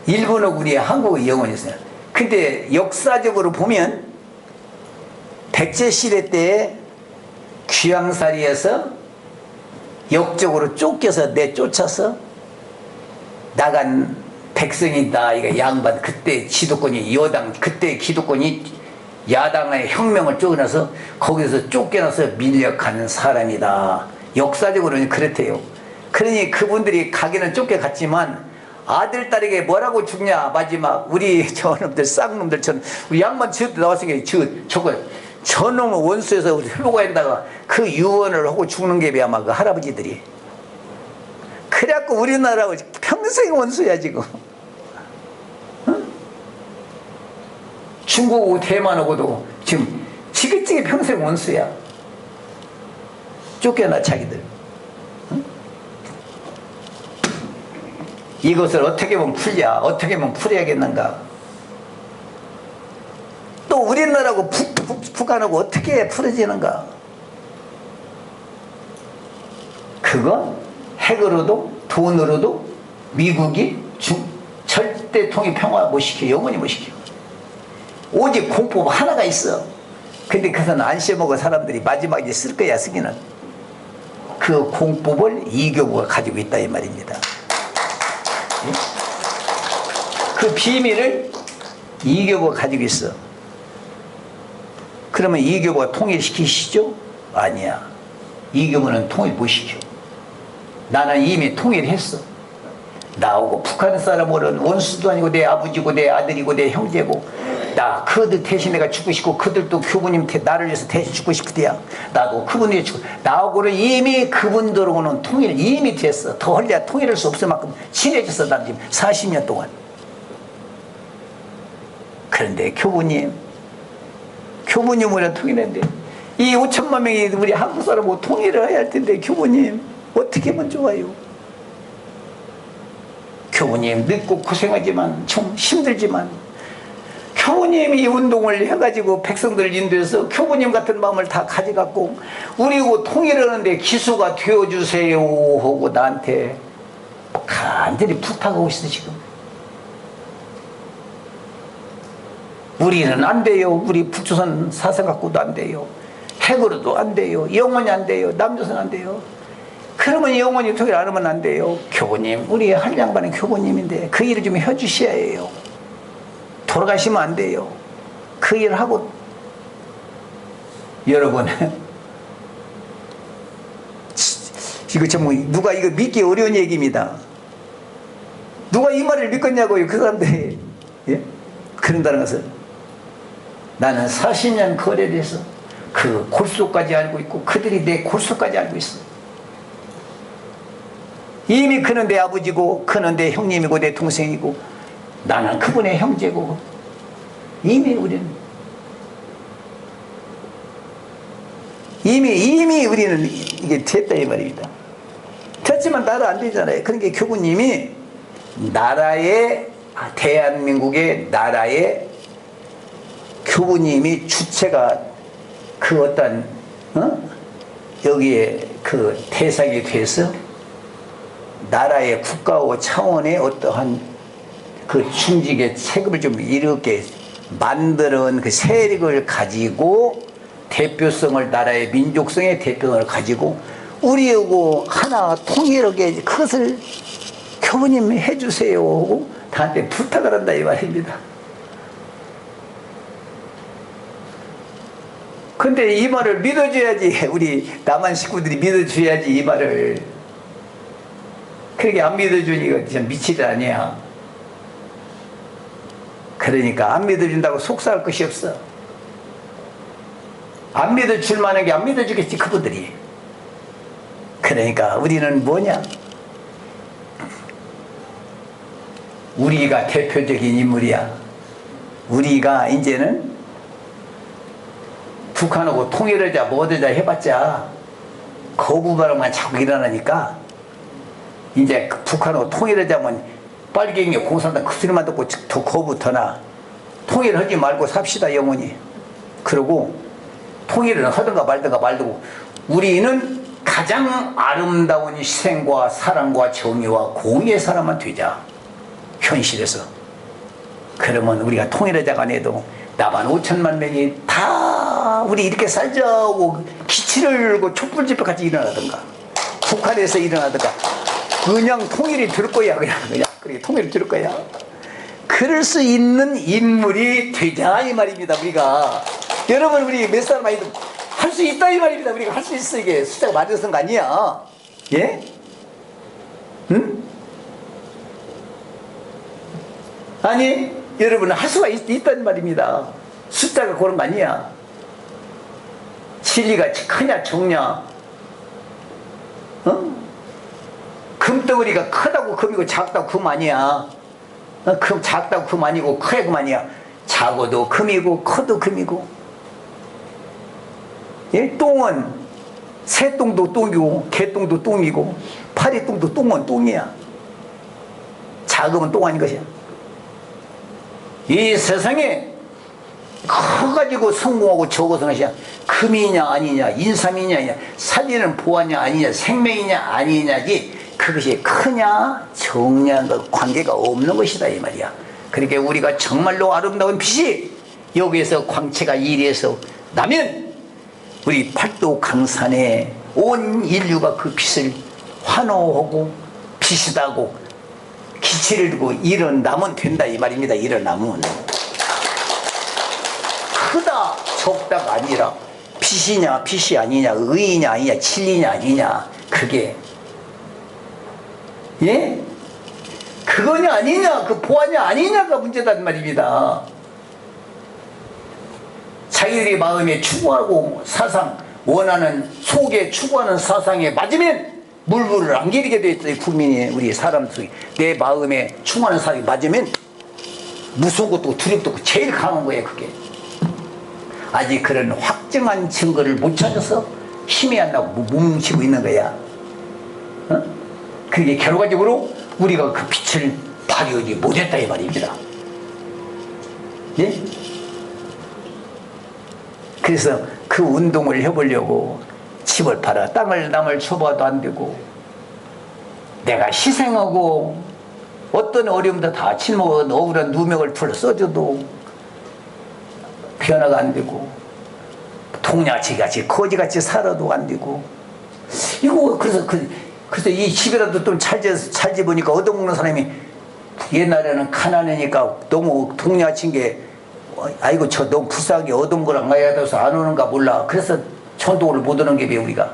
일본하고 우리 한국의 영혼이 있어요. 근데 역사적으로 보면 백제시대 때에 귀양살이에서 역적으로 쫓겨서 내쫓아서 나간 백성이다. 이거 양반 그때 지도권이 여당 그때 기득권이 야당의 혁명을 쫓아나서 거기서 쫓겨나서 밀려가는 사람이다. 역사적으로는 그렇대요. 그러니 그분들이 가기는 쫓겨갔지만 아들 딸에게 뭐라고 죽냐 마지막 우리 저놈들 쌍놈들처럼 우리 양반 지도 나왔으니까 저놈의 원수에서 회복에다가 그 유언을 하고 죽는 게 아마 그 할아버지들이 그래갖고 우리나라하고 평생 원수야 지금. 응? 중국하고 대만하고도 지금 지긋지긋 평생 원수야. 쫓겨나 자기들. 응? 이것을 어떻게 보면 어떻게 보면 풀어야겠는가. 또 우리나라하고 북한하고 어떻게 풀어지는가. 그건 핵으로도 돈으로도 미국이 절대 통일 평화 못 시켜. 영원히 못 시켜. 오직 공법 하나가 있어. 근데 그것은 안 씌워먹은 사람들이 마지막에 쓸 거야. 쓰기는 그 공법을 이교부가 가지고 있다 이 말입니다. 그 비밀을 이교부가 가지고 있어. 그러면 이교부가 통일시키시죠? 아니야. 이교부는 통일 못 시켜. 나는 이미 통일했어. 나하고 북한 사람으로는 원수도 아니고 내 아버지고 내 아들이고 내 형제고 나 그들 대신 내가 죽고 싶고 그들도 교부님 나를 위해서 대신 죽고 싶으대야. 나도 그분들이 죽고 나하고는 이미 그분들하고는 통일 이미 됐어. 더 헐려야 통일할 수 없을 만큼 친해졌어. 난 지금 40년 동안. 그런데 교부님으로 통일했는데 이 5천만 명이 우리 한국 사람하고 통일을 해야 할 텐데 교부님 어떻게 하면 좋아요? 교부님 늙고 고생하지만 좀 힘들지만 교부님이 운동을 해가지고 백성들을 인도해서 교부님 같은 마음을 다 가져갖고 우리하고 통일하는데 기수가 되어주세요 하고 나한테 간절히 부탁하고 있어 지금. 우리는 안 돼요. 우리 북조선 사상 갖고도 안 돼요. 핵으로도 안 돼요. 영원히 안 돼요. 남조선 안 돼요. 그러면 영원히 통일 안 하면 안 돼요. 교부님, 우리 한 양반은 교부님인데 그 일을 좀 해주셔야 해요. 돌아가시면 안 돼요. 그 일을 하고. 여러분 이거 정말 누가 이거 믿기 어려운 얘기입니다. 누가 이 말을 믿겠냐고요. 그 사람들이. 예? 그런다는 것은 나는 40년 거래돼서 그 골수까지 알고 있고 그들이 내 골수까지 알고 있어. 이미 그는 내 아버지고 그는 내 형님이고 내 동생이고 나는 그분의 형제고 이미 우리는 이미 우리는 이게 됐다 이 말입니다. 됐지만 나라 안 되잖아요. 그러니까 교부님이 나라의 대한민국의 나라의 교부님이 주체가 그 어떤 여기에 그 대상이 돼서 나라의 국가와 차원의 어떠한 그 충직의 책임을 좀 이렇게 만드는 그 세력을 가지고 대표성을 나라의 민족성의 대표성을 가지고 우리하고 하나 통일하게 그것을 교부님 해주세요 하고 나한테 부탁을 한다 이 말입니다. 근데 이 말을 믿어줘야지. 우리 남한 식구들이 믿어줘야지 이 말을. 그렇게 안 믿어주니까 진짜 미칠 아니야. 그러니까 안 믿어준다고 속상할 것이 없어. 안 믿어줄 만한 게 안 믿어주겠지, 그분들이. 그러니까 우리는 뭐냐? 우리가 대표적인 인물이야. 우리가 이제는 북한하고 통일하자 뭐하자 해봤자 거부바람만 자꾸 일어나니까 이제 북한하고 통일하자면 빨갱이 공산당 그 소리만 듣고 더 거부터나 통일하지 말고 삽시다 영원히. 그러고 통일은 하든가 말든가 말고 우리는 가장 아름다운 희생과 사랑과 정의와 공의의 사람만 되자. 현실에서. 그러면 우리가 통일하자가 아니도 나만 5천만 명이 다 우리 이렇게 살자고 기치를 열고 촛불 집회 같이 일어나든가 북한에서 일어나든가 그냥 통일이 될 거야. 그냥 그렇게 통일이 될 거야. 그럴 수 있는 인물이 되자 이 말입니다. 우리가 여러분 우리 몇 사람 아니도 할 수 있다 이 말입니다. 우리가 할 수 있어. 이게 숫자가 맞아서는 거 아니야. 예? 응? 아니 여러분은 할 수가 있다는 말입니다. 숫자가 그런 거 아니야. 진리가 크냐 적냐, 어? 금덩어리가 크다고 금이고 작다고 금 아니야. 금 작다고 금 아니고 커야 금 아니야. 작아도 금이고 커도 금이고. 예? 똥은 새똥도 똥이고 개똥도 똥이고 파리똥도 똥은 똥이야. 작으면 똥 아닌 것이야. 이 세상에 커가지고 성공하고 적어서 것이야. 금이냐 아니냐, 인삼이냐 아니냐, 살리는 보아냐 아니냐, 생명이냐 아니냐지 그것이 크냐 적냐가 관계가 없는 것이다 이 말이야. 그러니까 우리가 정말로 아름다운 빛이 여기에서 광채가 일해서 나면 우리 팔도 강산에 온 인류가 그 빛을 환호하고 빛이다고 기치를 두고 일어나면 된다 이 말입니다. 일어나면 크다 적다가 아니라 빛이냐 빛이 아니냐, 의이냐 아니냐, 진리냐 아니냐, 그게 예? 그거냐 아니냐, 그 보아냐 아니냐가 문제단 말입니다. 자기들의 마음에 추구하고 사상 원하는 속에 추구하는 사상에 맞으면 물불을 안 기리게 돼 있어요. 국민이 우리 사람 속에 내 마음에 충하는 사람이 맞으면 무서운 것도 두렵도 없고 제일 강한 거예요. 그게 아직 그런 확정한 증거를 못 찾아서 힘이 안 나고 뭉치고 있는 거야. 어? 그게 결과적으로 우리가 그 빛을 발휘하지 못했다 이 말입니다. 예? 그래서 그 운동을 해보려고 집을 팔아 땅을 남을 줘봐도 안 되고 내가 희생하고 어떤 어려움도 다 짊어진 억울한 누명을 풀어 써줘도 변화가 안 되고 동양치같이 거지같이 살아도 안 되고 이거 그래서 이 집이라도 좀 잘 집으니까 얻어먹는 사람이 옛날에는 가난하니까 너무 동양친 게 아이고 저 너무 불쌍하게 얻은 거랑 가야 돼서 안 오는가 몰라. 그래서 천도를 못 오는 게 우리가.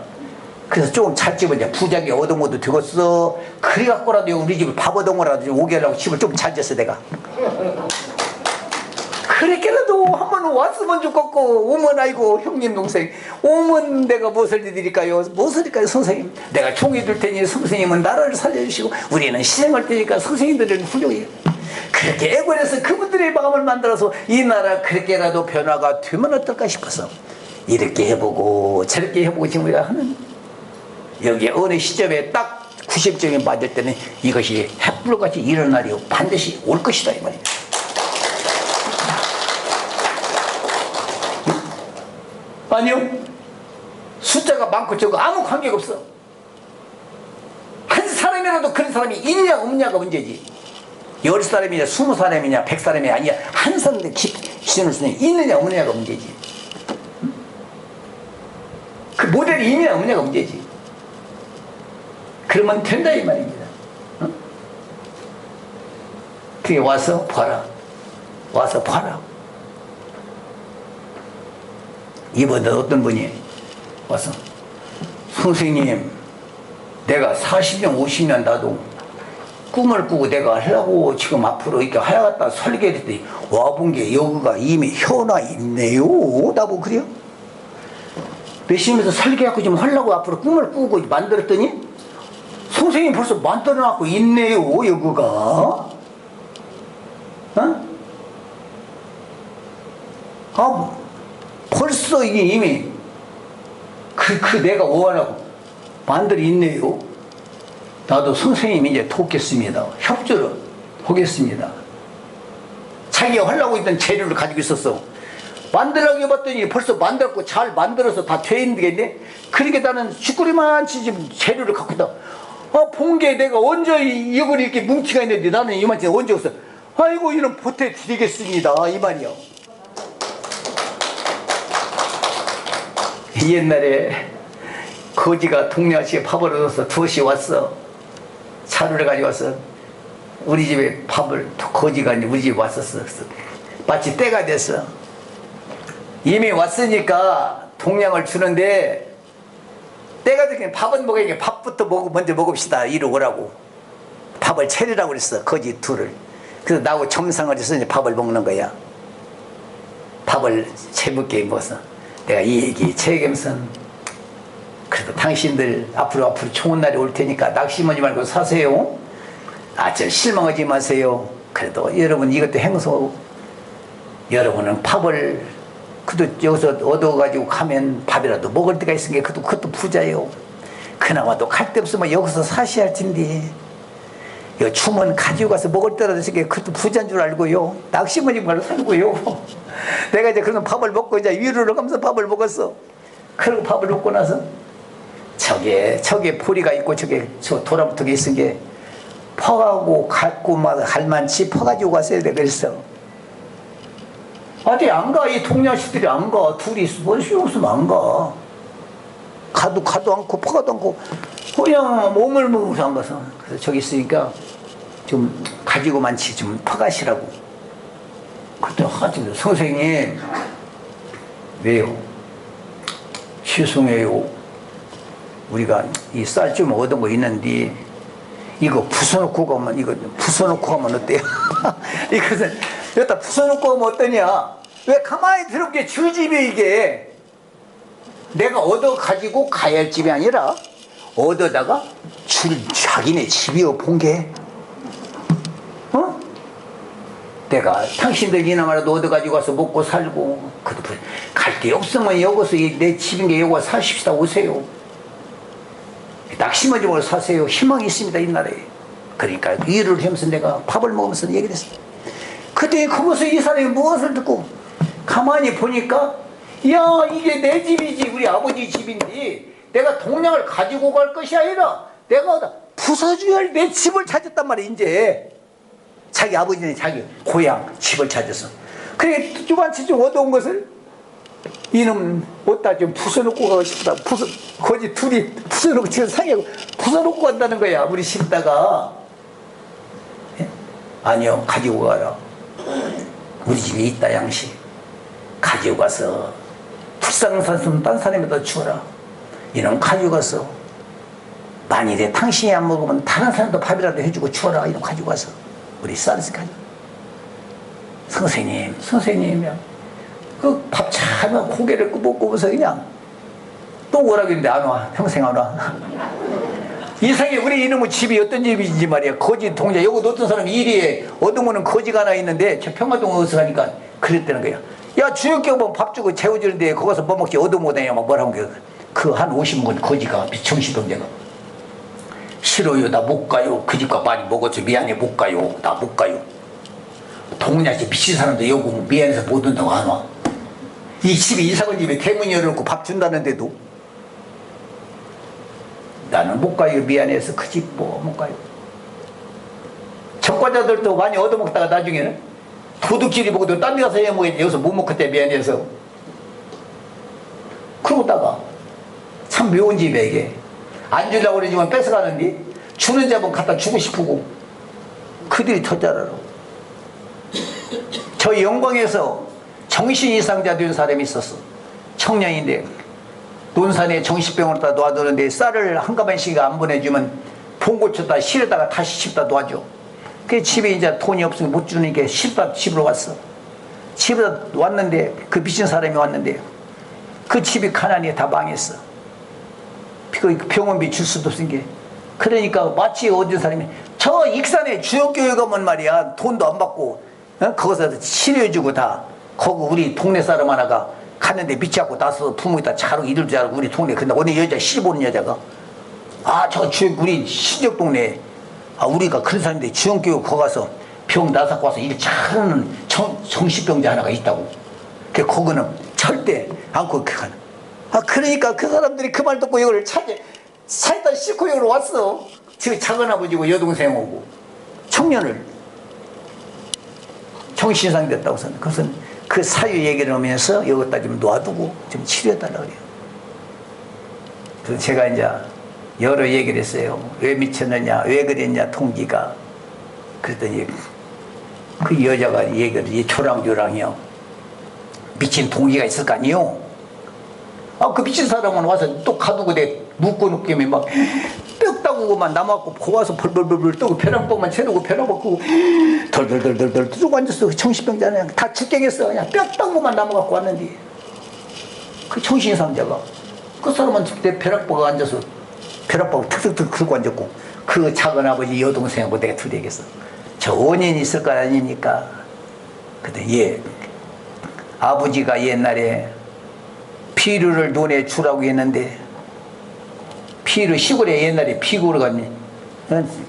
그래서 조금 잘 집어 이제 부자게 얻어먹어도 되겠어. 그래갖고라도 우리 집을 밥 얻어먹으라도 오게 하려고 집을 좀 잘 졌어 내가. 그렇게라도 한번 왔으면 좋겠고 오면 아이고 형님 동생 오면 내가 무엇을 드릴까요? 무엇을 드릴까요 선생님? 내가 종이 될 테니 선생님은 나라를 살려주시고 우리는 희생할 테니까 선생님들은 훌륭해요. 그렇게 애걸해서 그분들의 마음을 만들어서 이 나라 그렇게라도 변화가 되면 어떨까 싶어서 이렇게 해보고 저렇게 해보고 지금 우리가 하는 여기 어느 시점에 딱 90점이 맞을 때는 이것이 햇불같이 일어날 날이 반드시 올 것이다 이 말이에요. 아니요. 숫자가 많고 적고 아무 관계가 없어. 한 사람이라도 그런 사람이 있냐 없냐가 문제지. 10사람이냐 20사람이냐 100사람이 아니야. 한 사람도 기준을 쓰는 있느냐 없느냐가 문제지. 그 모델이 있느냐 없느냐가 문제지. 그러면 된다 이 말입니다. 어? 그게 와서 봐라. 와서 봐라. 이번에 어떤 분이 와서 선생님 내가 40년 50년 나도 꿈을 꾸고 내가 하려고 지금 앞으로 이렇게 하야겠다 설계를 했더니 와본 게 여기가 이미 현화 있네요. 나보고 그래요? 열심히 해서 설계하고 좀 하려고 앞으로 꿈을 꾸고 만들었더니 선생님이 벌써 만들어놨고 있네요. 여기가 벌써 이게 이미 내가 원하고 만들어 있네요. 나도 선생님이 이제 돕겠습니다. 협조를 하겠습니다. 자기가 하려고 있던 재료를 가지고 있었어. 만들라고 해봤더니 벌써 만들었고 잘 만들어서 다 돼 있는 게 있네. 그러니까 나는 쥐꼬리만치 지금 재료를 갖고 있다. 본 게 내가 언제 이걸 이렇게 뭉치가 있는데 나는 이만치 언제 없어. 아이고 이런 보태 드리겠습니다. 이 말이요. 옛날에 거지가 동네 아저씨에 밥을 얻어서 두엇이 왔어. 차를 가지고 왔어. 우리 집에 밥을 거지가 우리 집에 왔었어. 마치 때가 됐어. 이미 왔으니까 동량을 주는데 때가 되니까 밥은 먹으니까 밥부터 먼저 먹읍시다 이러고라고 밥을 차리라고 그랬어. 거지 둘을. 그래서 나하고 점상을 해서 이제 밥을 먹는 거야. 밥을 재밌게 먹어서 내가 이 얘기 책임선 그래도 당신들 앞으로 좋은 날이 올 테니까 낙심하지 말고 사세요. 좀 실망하지 마세요. 그래도 여러분 이것도 행소. 여러분은 밥을 그래도 여기서 얻어가지고 가면 밥이라도 먹을 때가 있으니까 그것도 부자예요. 그나마도 갈 데 없으면 여기서 사셔야 할 텐데 요 주문 가지고 가서 먹을 때라도 있으니까 그것도 부자인 줄 알고요. 낙심하지 말고 살고요. 내가 이제 그런 밥을 먹고 이제 위로를 하면서 밥을 먹었어. 그리고 밥을 먹고 나서 저게 보리가 있고 저 도라부터게 있은 게 퍼가고 갖고 막 할만치 퍼가지고 갔어야 돼. 그랬어. 어디 안 가. 이 동료씨들이 안 가. 둘이 뭔 소용 없으면 안 가. 가도 않고 퍼가도 않고 그냥 몸을 먹으면서 안 가서. 그래서 저기 있으니까 좀 가지고 많지 좀 퍼가시라고. 그랬더니 하여튼 선생님 왜요? 죄송해요. 우리가 이 쌀 좀 얻은 거 있는데 이거 부숴놓고 가면 어때요? 이것은 여기다 부숴놓고 가면 어떠냐? 왜 가만히 들어보게 줄집이 이게 내가 얻어 가지고 가야 할 집이 아니라 얻어다가 자기네 집이요 본 게 내가 당신들 이나마라도 얻어 가지고 와서 먹고 살고 갈 데 없으면 여기서 내 집인 게 여기 와서 사십시다. 오세요. 낙심하지 말고 사세요. 희망이 있습니다 이 나라에. 그러니까 일을 하면서 내가 밥을 먹으면서 얘기를 했어. 그때 거기서 이 사람이 무엇을 듣고 가만히 보니까 야 이게 내 집이지 우리 아버지 집인데 내가 동량을 가지고 갈 것이 아니라 내가 부숴줘야 할 내 집을 찾았단 말이야. 이제 자기 아버지는 자기 고향 집을 찾았어. 그래 두반치 좀 얻어온 것을 이놈 어디다 좀 부숴놓고 가고 싶다. 거지 둘이 부숴놓고 지금 상해고 부숴놓고 간다는 거야. 우리 심다가 아니요 가지고 가요. 우리 집에 있다 양식 가지고 가서 불쌍한 딴 사람에다 주어라. 이놈 가지고 가서 만일에 당신이 안 먹으면 다른 사람도 밥이라도 해주고 주어라. 이놈 가지고 가서 우리 쌀에서 가지고 선생님이야. 그 밥 차면 고개를 끄덕끄면서 그냥 또 오라고 했는데 안 와. 평생 안 와. 이상해. 우리 이놈의 집이 어떤 집인지 말이야. 거지 동자 여기 어떤 사람이 이리에 어두모는 거지가 하나 있는데 저 평화동 어디서 가니까 그랬다는 거야. 야 주역경 보면 밥 주고 재워주는데 거기서 뭐 먹지 어두모다냐 막 뭐라고 게 그 한 50분 거지가 미청시동자가 싫어요. 나 못 가요. 그 집과 많이 먹어서 미안해 못 가요. 나 못 가요. 동네에서 미친 사람도 여기 미안해서 못 온다고 안 와. 이 집이 이사간 집에 대문 열어놓고 밥 준다는데도 나는 못 가요. 미안해서 그 집 뭐 못 가요. 적과자들도 많이 얻어먹다가 나중에는 도둑질이 보고도 딴 데 가서 해먹었지. 여기서 못 먹었대 미안해서. 그러다가 참 묘한 집이야 이게. 안 주려고 그러지만 뺏어가는데 주는 잡은 갖다 주고 싶고 그들이 더 잘 알아. 저 영광에서 정신 이상자 된 사람이 있었어. 청년인데 논산에 정신병원을 다 놔두는데 쌀을 한 가만씩 안 보내주면 돈 고쳤다 실에다가 다시 집다 놓아줘. 그 집에 이제 돈이 없으니까 못 주니까 실다 집으로 왔어. 집에 왔는데 그 미친 사람이 왔는데 그 집이 가난이 다 망했어. 그 병원비 줄 수도 없으니까. 그러니까 마치 어떤 사람이 저 익산에 주역교회 가면 말이야 돈도 안 받고 거기서 치료해주고 다 거기 우리 동네 사람 하나가 갔는데 미치갖고 나서 부모이 다 자고 이럴 줄 알고 우리 동네 근데 어느 여자 시집 오는 여자가 저 주역 우리 신적 동네 우리가 그런 사람인데 주역교회 거기 가서 병 나사고 와서 일 잘하는 정신병자 하나가 있다고. 그 거기는 절대 않고 그가는. 그러니까 그 사람들이 그 말 듣고 이걸 차에다 싣고 여기로 왔어. 저 작은 아버지고 여동생 오고 청년을 정신상 됐다고 해서 그것은 그 사유 얘기를 하면서 여기다 좀 놔두고 좀 치료해달라고 그래요. 그래서 제가 이제 여러 얘기를 했어요. 왜 미쳤느냐, 왜 그랬냐, 통기가. 그랬더니 그 여자가 얘기를, 이 조랑조랑이요. 미친 동기가 있을 거 아니요? 그 미친 사람은 와서 또 가두고 내 묶어놓기에 막 뼈 따구고만 남았고 고와서 벌벌벌벌 뜨고 벼랑복만 채르고 벼랑복고 덜덜덜덜덜 뜨고 앉았어. 정신병자는 다 죽겠어. 그냥 뼈 따구고만 남아갖고 왔는데 그 정신상자가 그 사람은 내 벼락복에 앉아서 벼락복을 툭툭툭 들고 앉았고 그 작은 아버지 여동생하고 내가 둘이 얘기했어. 저 원인이 있을 거 아닙니까? 근데 아버지가 옛날에 피루를 논에 주라고 했는데 피루 시골에 옛날에 피구를 갔니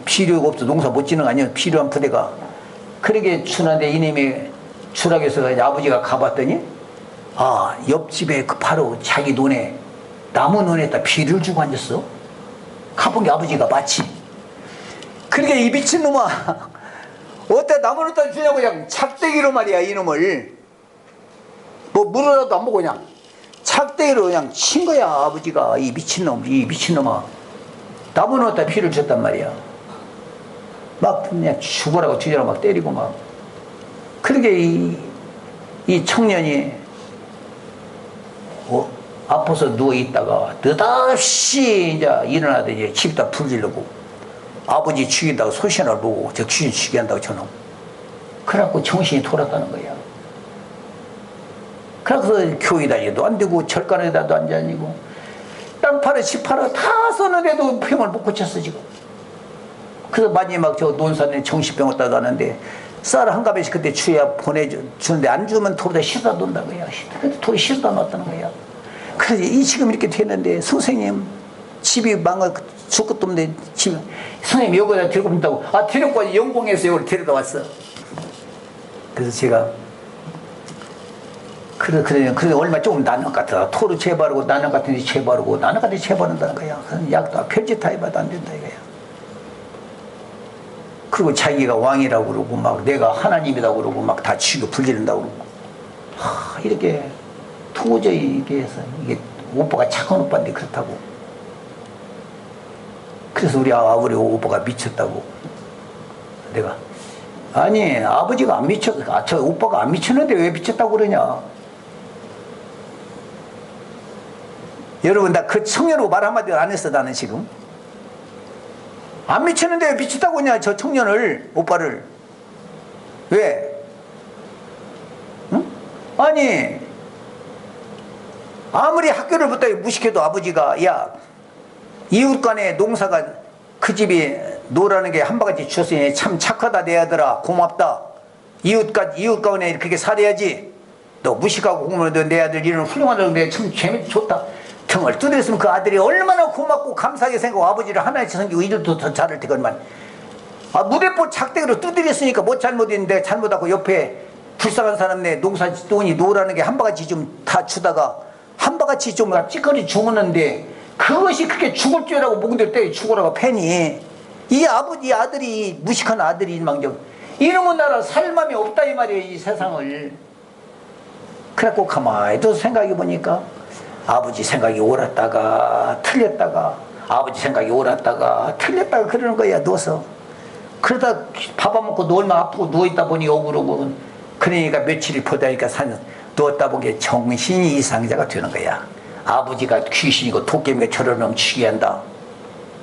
피루가 없어 농사 못 지는 거 아니야. 피루한 부대가 그러게 주는데 이놈이 주라고 해서 아버지가 가봤더니 옆집에 그 바로 자기 논에 나무 논에다 피루를 주고 앉았어. 가본 게 아버지가 맞지. 그러니까 이 미친놈아 어때 나무를 따 주냐고 그냥 착대기로 말이야. 이놈을 뭐 물어라도 안 먹고 그냥 착대기로 그냥 친 거야. 아버지가 이 미친놈아 나무를 갖다 피를 줬단 말이야. 막 그냥 죽어라고 주저라고 막 때리고 막. 그러게 이 청년이 아파서 누워있다가 느닷없이 이제 일어나더니 집에다 불 지르고 아버지 죽인다고 소신을 보고 저 귀신 죽인다고 저놈. 그래갖고 정신이 돌아가는 거야. 그래서 교회 다니도 안 되고 절간에다도 안 다니고 땅 팔아 집 팔아 다 썼는데도 병을 못 고쳤어 지금. 그래서 마지막 저 논산에 정신병 왔다 가는데 쌀 한 가마씩 그때 주야 보내주는데 안 주면 돌에다 실어다 놓는다 거야. 돌에 실어다 놨다는 거야. 그래서 지금 이렇게 됐는데 선생님 집이 망할 줄 것도 없는데 집 선생님 여기다 데리고 온다고 데리고 와서 영공에서 여기를 데려다 왔어. 그래서 제가 그래 얼마 조금 나는 것 같아. 토로 재바르고 나는 같은데 재바르고 나는 같은데 재바른다는 거야. 약도 별짓 다 해봐도 안 된다 이거야. 그리고 자기가 왕이라고 그러고 막 내가 하나님이라고 그러고 막 다 치고 불지른다고 그러고 이렇게 도저히 이게 해서 이게 오빠가 착한 오빠인데 그렇다고. 그래서 우리 오빠가 미쳤다고. 내가 아니 아버지가 안 미쳤 저 오빠가 안 미쳤는데 왜 미쳤다고 그러냐. 여러분 나 그 청년하고 말 한마디 안 했어. 나는 지금 안 미쳤는데 왜 미쳤다고 하냐. 저 청년을 오빠를 왜? 응? 아니 아무리 학교를 붙다 무식해도 아버지가 야 이웃 간에 농사가 그 집이 노라는 게 한 바가지 주었으니 참 착하다 내 아들아 고맙다. 이웃 간에 그렇게 살아야지. 너 무식하고 공부하는데 내 아들 이런 훌륭하다는데 참 좋다. 등을 두드렸으면 그 아들이 얼마나 고맙고 감사하게 생각하고 아버지를 하나씩 섬기고 일도 더 잘할 테건만 무대포 착대기로 두드렸으니까 못 잘못했는데 잘못하고 옆에 불쌍한 사람 내 농사 돈이 노라는 게 한 바가지 좀 다 주다가 한 바가지 좀 찌꺼리 죽었는데 그것이 그렇게 죽을 줄 알고 목들 때 죽으라고 패니 이 아들이 무식한 아들이 망정 이놈의 나라 살 맘이 없다 이 말이에요. 이 세상을. 그래갖고 가만히 또 생각해 보니까 아버지 생각이 옳았다가 틀렸다가 아버지 생각이 옳았다가 틀렸다가 그러는 거야. 누워서 그러다 밥 안 먹고 얼마 아프고 누워있다 보니 억울하고 그러니까 며칠이 보다니까 누웠다 보기에 정신이 이상자가 되는 거야. 아버지가 귀신이고 도깨비가 저를 넘치게 한다.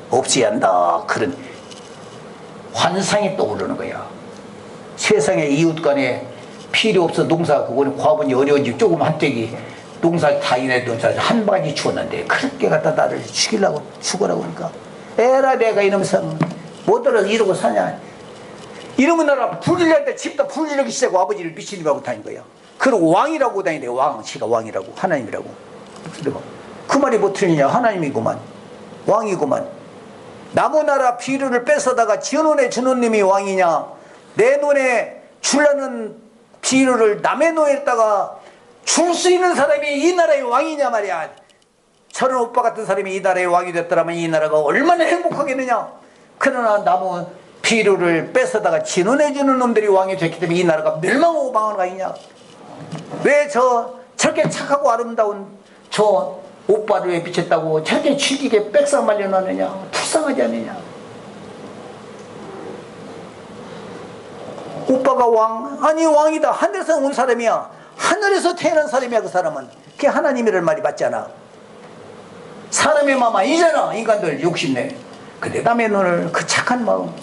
없어야 한다. 그런 환상이 떠오르는 거야. 세상에 이웃 간에 필요 없어 농사 그거는 과분이 어려운지 조금 한때기 농사 다 인해도 한 바가지 죽었는데 그렇게 갖다 나를 죽이려고 죽으라고 하니까 에라 내가 이러면서 못 들어서 이러고 사냐. 이러면 나라 불질한테 집다 불질하기 시작하고 아버지를 미친놈이라고 다닌 거야. 그리고 왕이라고 다니는데 왕, 지가 왕이라고 하나님이라고. 그 말이 뭐 틀리냐. 하나님이구만 왕이구만. 남의 나라 비료를 뺏어다가 지어놓은 주노님이 왕이냐. 내 눈에 주려는 비료를 남의 노에다가 줄 수 있는 사람이 이 나라의 왕이냐 말이야. 저런 오빠 같은 사람이 이 나라의 왕이 됐더라면 이 나라가 얼마나 행복하겠느냐. 그러나 남의 비료를 뺏어다가 진원해주는 놈들이 왕이 됐기 때문에 이 나라가 멸망하고 망하는 거 아니냐. 왜 저렇게 착하고 아름다운 저 오빠를 왜 비쳤다고 저렇게 죽이게 빽싹 말려놨느냐. 불쌍하지 않느냐. 오빠가 왕? 아니 왕이다. 하늘에서 온 사람이야. 하늘에서 태어난 사람이야. 그 사람은 그게 하나님이라는 말이 맞잖아. 사람의 마음 아니잖아. 인간들 욕심내. 근데 남의 눈을 그 착한 마음,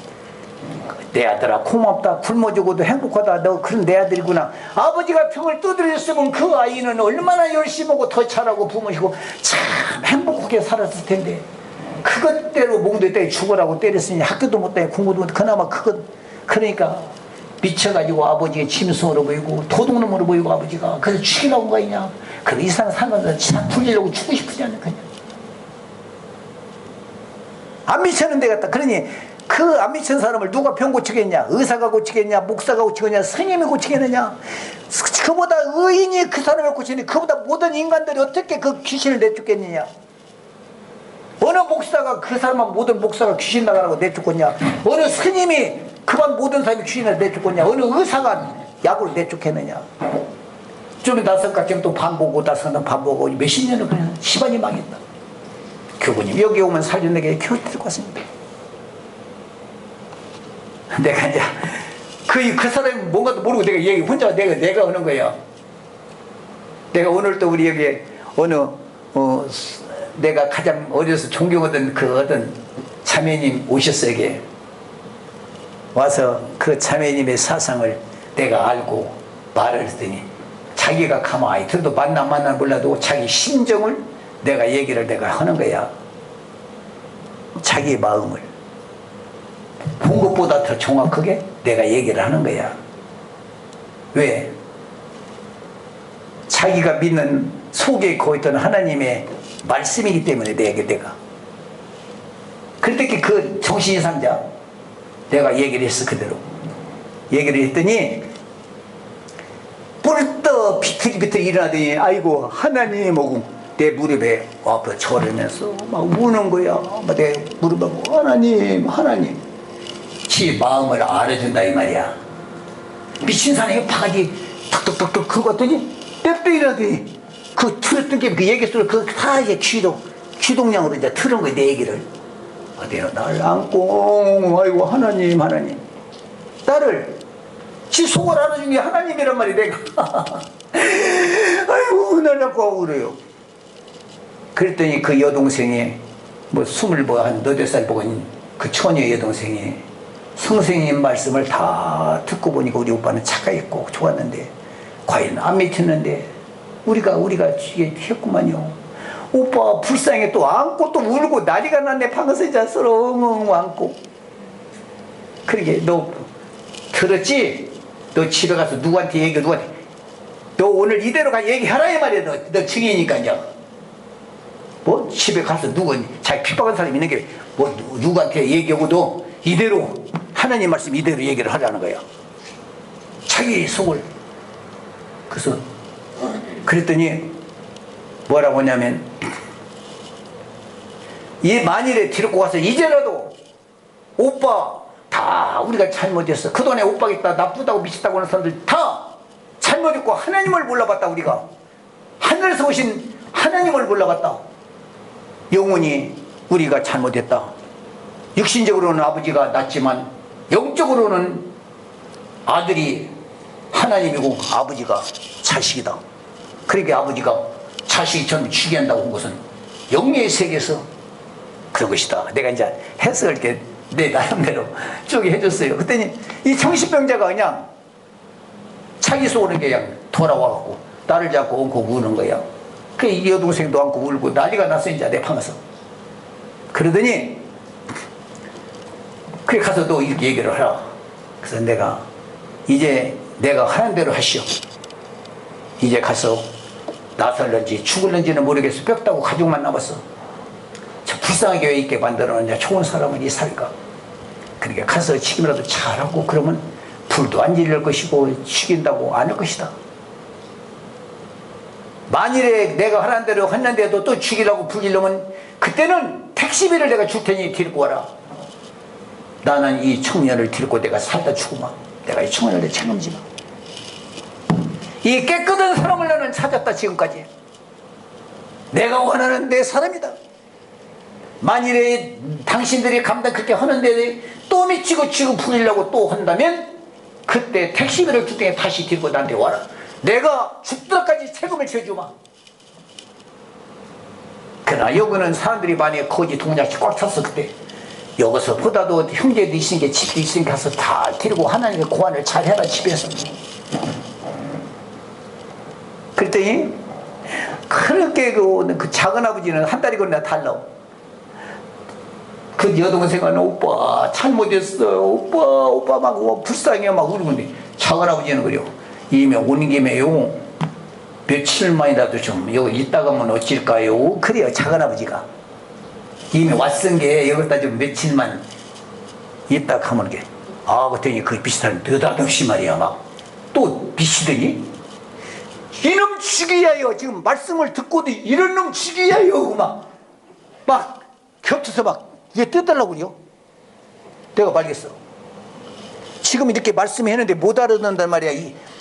내 아들아 고맙다. 굶어 죽어도 행복하다. 너 그런 내 아들이구나. 아버지가 병을 두드렸으면 그 아이는 얼마나 열심히 하고 더 잘하고 부모시고 참 행복하게 살았을 텐데 그것대로 몽둥이 때려 죽으라고 때렸으니 학교도 못 다니고 공부도 못 그나마 그것. 그러니까 미쳐가지고 아버지가 짐승으로 보이고 도둑놈으로 보이고 아버지가 그래서 죽이라고 한 거 아니냐. 그래서 이 사람 살면서 참 불리려고 죽고 싶지 않는 거냐. 안 미쳤는데 같다. 그러니 그 안 미친 사람을 누가 병 고치겠냐. 의사가 고치겠냐. 목사가 고치겠냐. 스님이 고치겠느냐. 그보다 의인이 그 사람을 고치니 그보다 모든 인간들이 어떻게 그 귀신을 내쫓겠느냐. 어느 목사가 그 사람만 모든 목사가 귀신 나가라고 내쫓겠냐. 어느 스님이 그만 모든 사람이 귀신을 내쫓겠냐. 어느 의사가 약을 내쫓겠느냐. 좀 5가지 또 반보고 5번 반보고 몇십 년을 그냥 집안이 망했다. 교부님 여기 오면 살려내게 교회 데리고 왔습니다. 내가 이제 그 사람이 뭔가도 모르고 내가 얘기 혼자 내가 오는 거야. 내가 오늘 또 우리 여기 어느 내가 가장 어려서 존경하던 그 어떤 자매님 오셨어요. 여기 와서 그 자매님의 사상을 내가 알고 말을 했더니 자기가 가만히 들어도 만나 몰라도 자기 심정을 내가 얘기를 내가 하는 거야. 자기 마음을 본 것보다 더 정확하게 내가 얘기를 하는 거야. 왜? 자기가 믿는 속에 거있던 하나님의 말씀이기 때문에 내가 그때 그 정신이 상자 내가 얘기를 했어. 그대로 얘기를 했더니 뿔떡 비틀비틀 일어나더니 아이고 하나님 오고 내 무릎에 앞에 절하면서 막 우는 거야. 막 내 무릎에 하나님 지 마음을 알아준다 이 말이야. 미친 사람이 바가지 턱턱턱턱 그거 같더니 냅둬 이러더니 그 틀었던 게 그 얘기 소리 그거 다 이제 귀동량으로 이제 틀은 거야 내 얘기를. 내가 나를 안고 아이고 하나님 나를 지 속을 알아준 게 하나님이란 말이 내가 아이고 나를 안고 그래요. 그랬더니 그 여동생이 뭐 20살 먹은 그 처녀 여동생이 선생님 말씀을 다 듣고 보니까 우리 오빠는 착하겠고 좋았는데 과연 안 미쳤는데 우리가 이게 했구만요. 오빠 불쌍해 또 안고 또 울고 난리가 났네. 방에서 자서로 엉엉 안고. 그러게 너 들었지? 너 집에 가서 누구한테 너 오늘 이대로 가 얘기하라 이 말이야. 너 증인이니까요. 뭐 집에 가서 자기 핍박한 사람이 있는 게 뭐 누구한테 얘기하고도 이대로 하나님 말씀 이대로 얘기를 하라는 거야. 자기 속을. 그래서 그랬더니 뭐라고 하냐면 이 만일에 데리고 가서 이제라도 오빠 다 우리가 잘못했어. 그동안에 오빠가 나쁘다고 미쳤다고 하는 사람들 다 잘못했고 하나님을 몰라봤다. 우리가 하늘에서 오신 하나님을 몰라봤다. 영원히 우리가 잘못했다. 육신적으로는 아버지가 낫지만 영적으로는 아들이 하나님이고 아버지가 자식이다. 그러니까 아버지가 자식이 전 죽게 한다고 한 것은 영예의 세계에서 그런 것이다. 내가 이제 해석을 이렇게 내 나름대로 쭉 해줬어요. 그랬더니 이 정신병자가 그냥 자기 속으로 그냥 돌아와갖고 나를 잡고 엉고 우는 거야. 그 이 여동생도 안고 울고 난리가 났어 이제 내 방에서. 그러더니 그래 가서 또 이렇게 얘기를 하라. 그래서 내가 이제 내가 하는 대로 하시오. 이제 가서 나설는지 죽을는지는 모르겠어. 뼈다고 가족만 남았어. 저 불쌍하게 왜 있게 만들어놨냐. 좋은 사람은 이 살까. 그러니까 가서 지금이라도 잘하고 그러면 불도 안 질릴 것이고 죽인다고 안 할 것이다. 만일에 내가 하는 대로 했는데도 또 죽이려고 불 질르면 그때는 택시비를 내가 줄 테니 데리고 와라. 나는 이 청년을 데리고 내가 살다 죽으마. 내가 이 청년을 책임지마. 이 깨끗한 사람을 나는 찾았다. 지금까지 내가 원하는 내 사람이다. 만일에 당신들이 감당 그렇게 하는데 또 미치고 지금 부리려고 또 한다면 그때 택시비를 줄 테니 다시 데리고 나한테 와라. 내가 죽도록까지 책임을 져주마. 그러나 여기는 사람들이 많이 거지 동작이 꽉 찼어. 그때 여기서 보다도 형제도 있으니까 집도 있으니까 가서 다 데리고 하나님의 고안을 잘 해라 집에서. 그랬더니 그렇게 그 작은아버지는 한 달이 건너 달라. 그 여동생은 오빠 잘못했어요. 오빠 막 불쌍해 막 울는데 작은아버지는 그래요. 이미 오는 김에요 며칠만이라도 좀 여기 있다가면 어찔까요? 그래요. 작은아버지가 이미 왔은 게 여기다 좀 며칠만 있다 하면 게 그랬더니 그 비슷한 느닷없이 말이야 막 또 비시더니 이놈 죽이야요. 지금 말씀을 듣고도 이런 놈 죽이야요. 막 겹쳐서 막 이게 뜯으려고 그래요. 내가 말겠어. 지금 이렇게 말씀했는데 못 알아듣는단 말이야.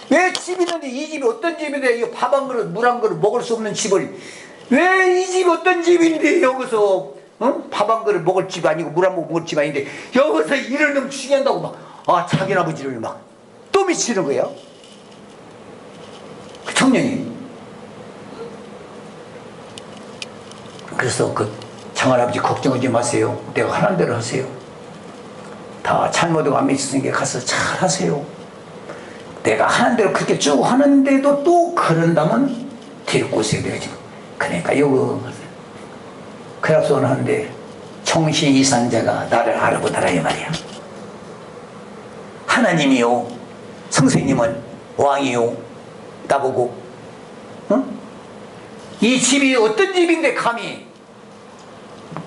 왜 집 있는데 이 집이 어떤 집인데 이 밥 한 그릇 물 한 그릇 먹을 수 없는 집을 왜 이 집이 어떤 집인데 여기서 밥 한 그릇 먹을 집 아니고 물 한 모금 먹을 집 아닌데 여기서 이런 놈 죽인다고 막 자기 아버지를 막 또 미치는 거예요. 그 청년이. 그래서 그 장할아버지 걱정하지 마세요. 내가 하는 대로 하세요. 다 잘못하고 안 미쳤으니까 가서 잘 하세요. 내가 하는 대로 그렇게 쭉 하는데도 또 그런다면 데리고 오세요. 내가 지금. 그러니까 요거 그랍소는 하는데 정신 이상자가 나를 알아보더라 이 말이야. 하나님이요 선생님은 왕이요 나보고 이 집이 어떤 집인데 감히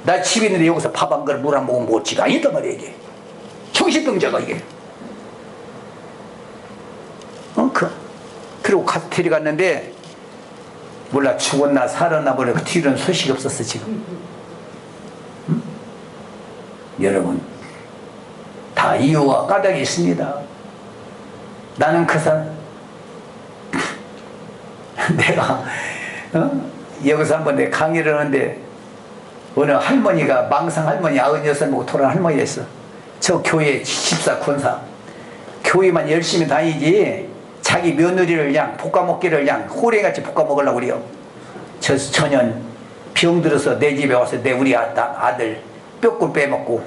나 집 있는데 여기서 밥 한 그릇 물 한 모금 먹을 집 아니다 말이야. 이게 정신병자가 이게. 그리고 가서 데려갔는데 몰라 죽었나 살았나 모르 그 뒤로는 소식이 없었어 지금. 여러분 다 이유와 까닭이 있습니다. 나는 그 사람 내가 여기서 한번 내 강의를 하는데 어느 할머니가 망상 할머니 96살 먹고 돌아간 할머니가 있어. 저 교회 집사 권사 교회만 열심히 다니지 자기 며느리를 그냥 볶아먹기를 그냥 호랭이같이 볶아먹으려고 그래요. 저 천연 병들어서 내 집에 와서 우리 아들 뼈골 빼먹고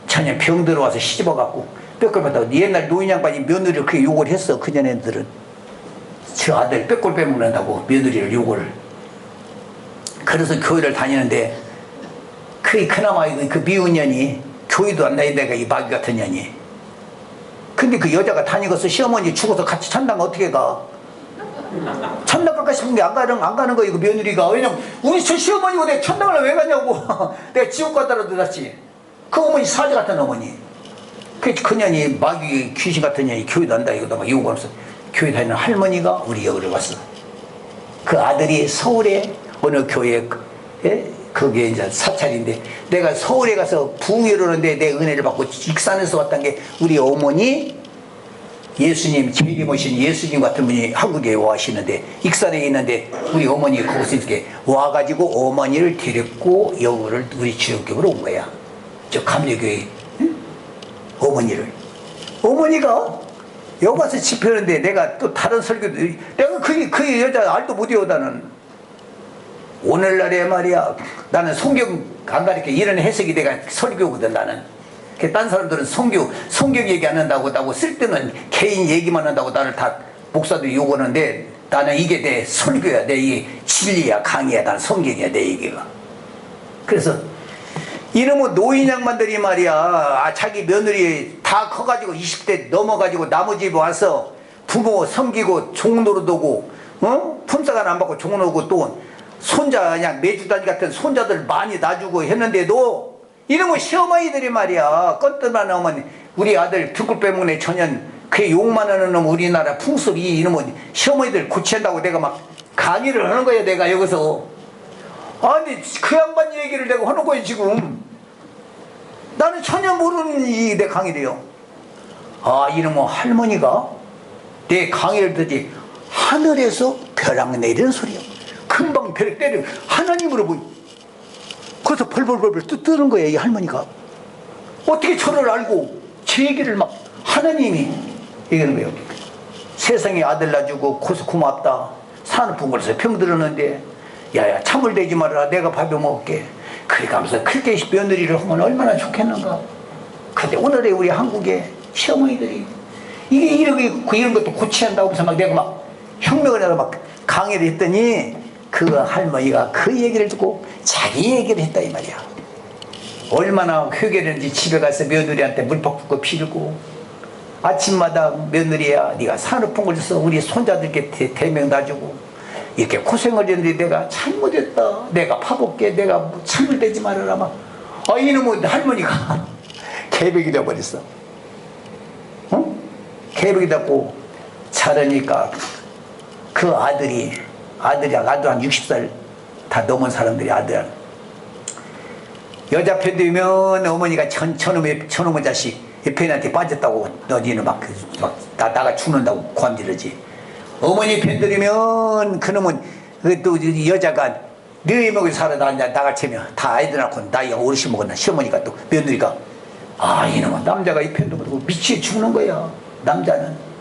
천연 병들어와서 시집어갖고 뼈골 빼먹다가 옛날 노인 양반이 며느리를 그렇게 욕을 했어. 그년애들은 저 아들 뼈골 빼먹는다고 며느리를 욕을. 그래서 교회를 다니는데 그나마 그 미운 년이 교회도 안 다니다가 이 마귀 같은 년이. 근데 그 여자가 다니고서 시어머니 죽어서 같이 천당 어떻게 가? 천당 갈까 싶은 게 안 가는 거 이거 며느리가. 왜냐면 우리 저 시어머니고 내가 천당을 왜 가냐고. 내가 지옥 가더라도 낫지. 그 어머니 사자 같은 어머니. 그 년이 마귀 귀신 같은 년이 교회 다닌다 이거다 막 욕을 하면서 교회 다니는 할머니가 우리 여기를 왔어. 그 아들이 서울에 어느 교회에 그게 이제 사찰인데 내가 서울에 가서 부흥회를 하는데 내 은혜를 받고 익산에서 왔던 게 우리 어머니 예수님 제일 모신 예수님 같은 분이 한국에 와시는데 익산에 있는데 우리 어머니 거기서 이렇게 와가지고 어머니를 데리고 여기를 우리 지역교회로 온 거야. 저 감리교회 어머니를. 어머니가 여기 와서 집회하는데 내가 또 다른 설교도 내가 그 여자 알도 못 외우다는 오늘날에 말이야 나는 성경 안 가르쳐 이런 해석이 내가 설교거든 나는. 딴 사람들은 성경 얘기 안 한다고 쓸데는 개인 얘기만 한다고 나를 다 목사들이 욕하는데 나는 이게 내 설교야. 내 이 진리야 강의야. 난 성경이야 내 얘기가. 그래서 이놈의 노인 양반들이 말이야 자기 며느리 다 커가지고 20대 넘어가지고 나무 집에 와서 부모 섬기고 종노릇하고 품삯 안 받고 종노릇하고 또 손자 그냥 매주단지 같은 손자들 많이 놔주고 했는데도 이놈의 시어머니들이 말이야 껐더만 하면 우리 아들 등골 빼먹네 전년 그 욕만 하는 놈 우리나라 풍습이 이놈의 시어머니들 고친다고 내가 막 강의를 하는 거야 내가 여기서. 아니 그 양반 얘기를 내가 하는 거야 지금. 나는 전혀 모르는 이 내 강의래요. 아 이놈의 할머니가 내 강의를 듣지 하늘에서 벼락 내리는 소리야. 금방 벼락 때려 하나님으로 보이. 그래서 벌벌벌벌 뜨는 거야 이 할머니가. 어떻게 저를 알고 제 얘기를 막 하나님이 얘기하는 거예요. 세상에 아들 낳아주고 고맙다. 산후풍물에서 병 들었는데 야야 참을 대지 말아라. 내가 밥에 먹을게. 그래 가면서 그렇게 며느리를 하면 얼마나 좋겠는가. 근데 오늘의 우리 한국의 시어머니들이 이게 이런 것도 고치한다고 해서 막 내가 막 혁명을 해서 막 강의를 했더니 그 할머니가 그 얘기를 듣고 자기 얘기를 했다 이 말이야. 얼마나 회개했는지 집에 가서 며느리한테 물팍 붓고 빌고 아침마다 며느리야 네가 산후풍을 줘서 우리 손자들께 대명 놔주고 이렇게 고생을 했는데 내가 잘못했다. 내가 파볼게. 내가 참을 대지 말아라 막. 아 이놈의 할머니가 개백이 되어버렸어. 개백이 되고 자라니까 그 아들이 한 60살 다 넘은 사람들이 아들 여자 편 되면 어머니가 저놈의 자식 편한테 빠졌다고 너희는 막 나가 죽는다고 고함지르지. 어머니 편 들이면 그놈은 또 여자가 너희 먹이 살아 나가채면 다 아이들 낳고 나이가 어르신 먹었나. 시어머니가 또 며느리가 아 이놈은 남자가 이 편도 모르고 미치게 죽는 거야 남자는.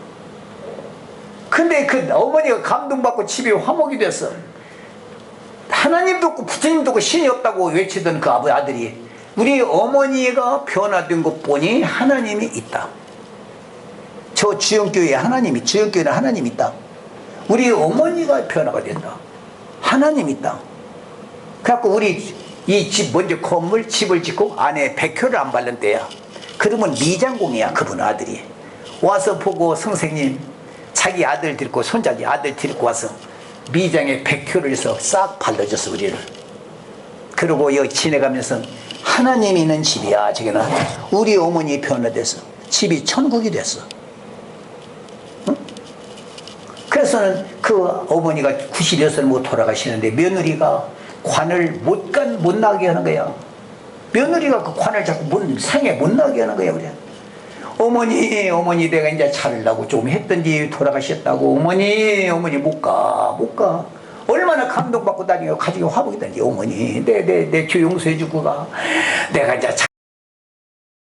근데 그 어머니가 감동받고 집에 화목이 됐어. 하나님도 없고 부처님도 없고 신이 없다고 외치던 그 아들이 우리 어머니가 변화된 것 보니 하나님이 있다. 저 주영교회에 주영교회는 하나님이 있다. 우리 어머니가 변화가 된다. 하나님이 있다. 그래갖고 우리 이 집 먼저 건물 집을 짓고 안에 백효를 안 바른 때야. 그러면 미장공이야 그분 아들이. 와서 보고 선생님 자기 아들 데리고 손자기 아들 데리고 와서 미장에 백효를 해서 싹 발라줬어 우리를. 그러고 여기 지내가면서 하나님이 있는 집이야 저기는. 우리 어머니 변화돼서 집이 천국이 됐어. 응? 그래서는 그 어머니가 96을 못 돌아가시는데 며느리가 관을 못 나게 하는 거야. 며느리가 그 관을 자꾸 상에 못 나게 하는 거야. 그래. 어머니 내가 이제 잘라고 좀 했던지 돌아가셨다고. 어머니 못 가. 얼마나 감동받고 다니고 가지고 화복이 되는지. 어머니 내 죄 용서해 주고 가. 내가 이제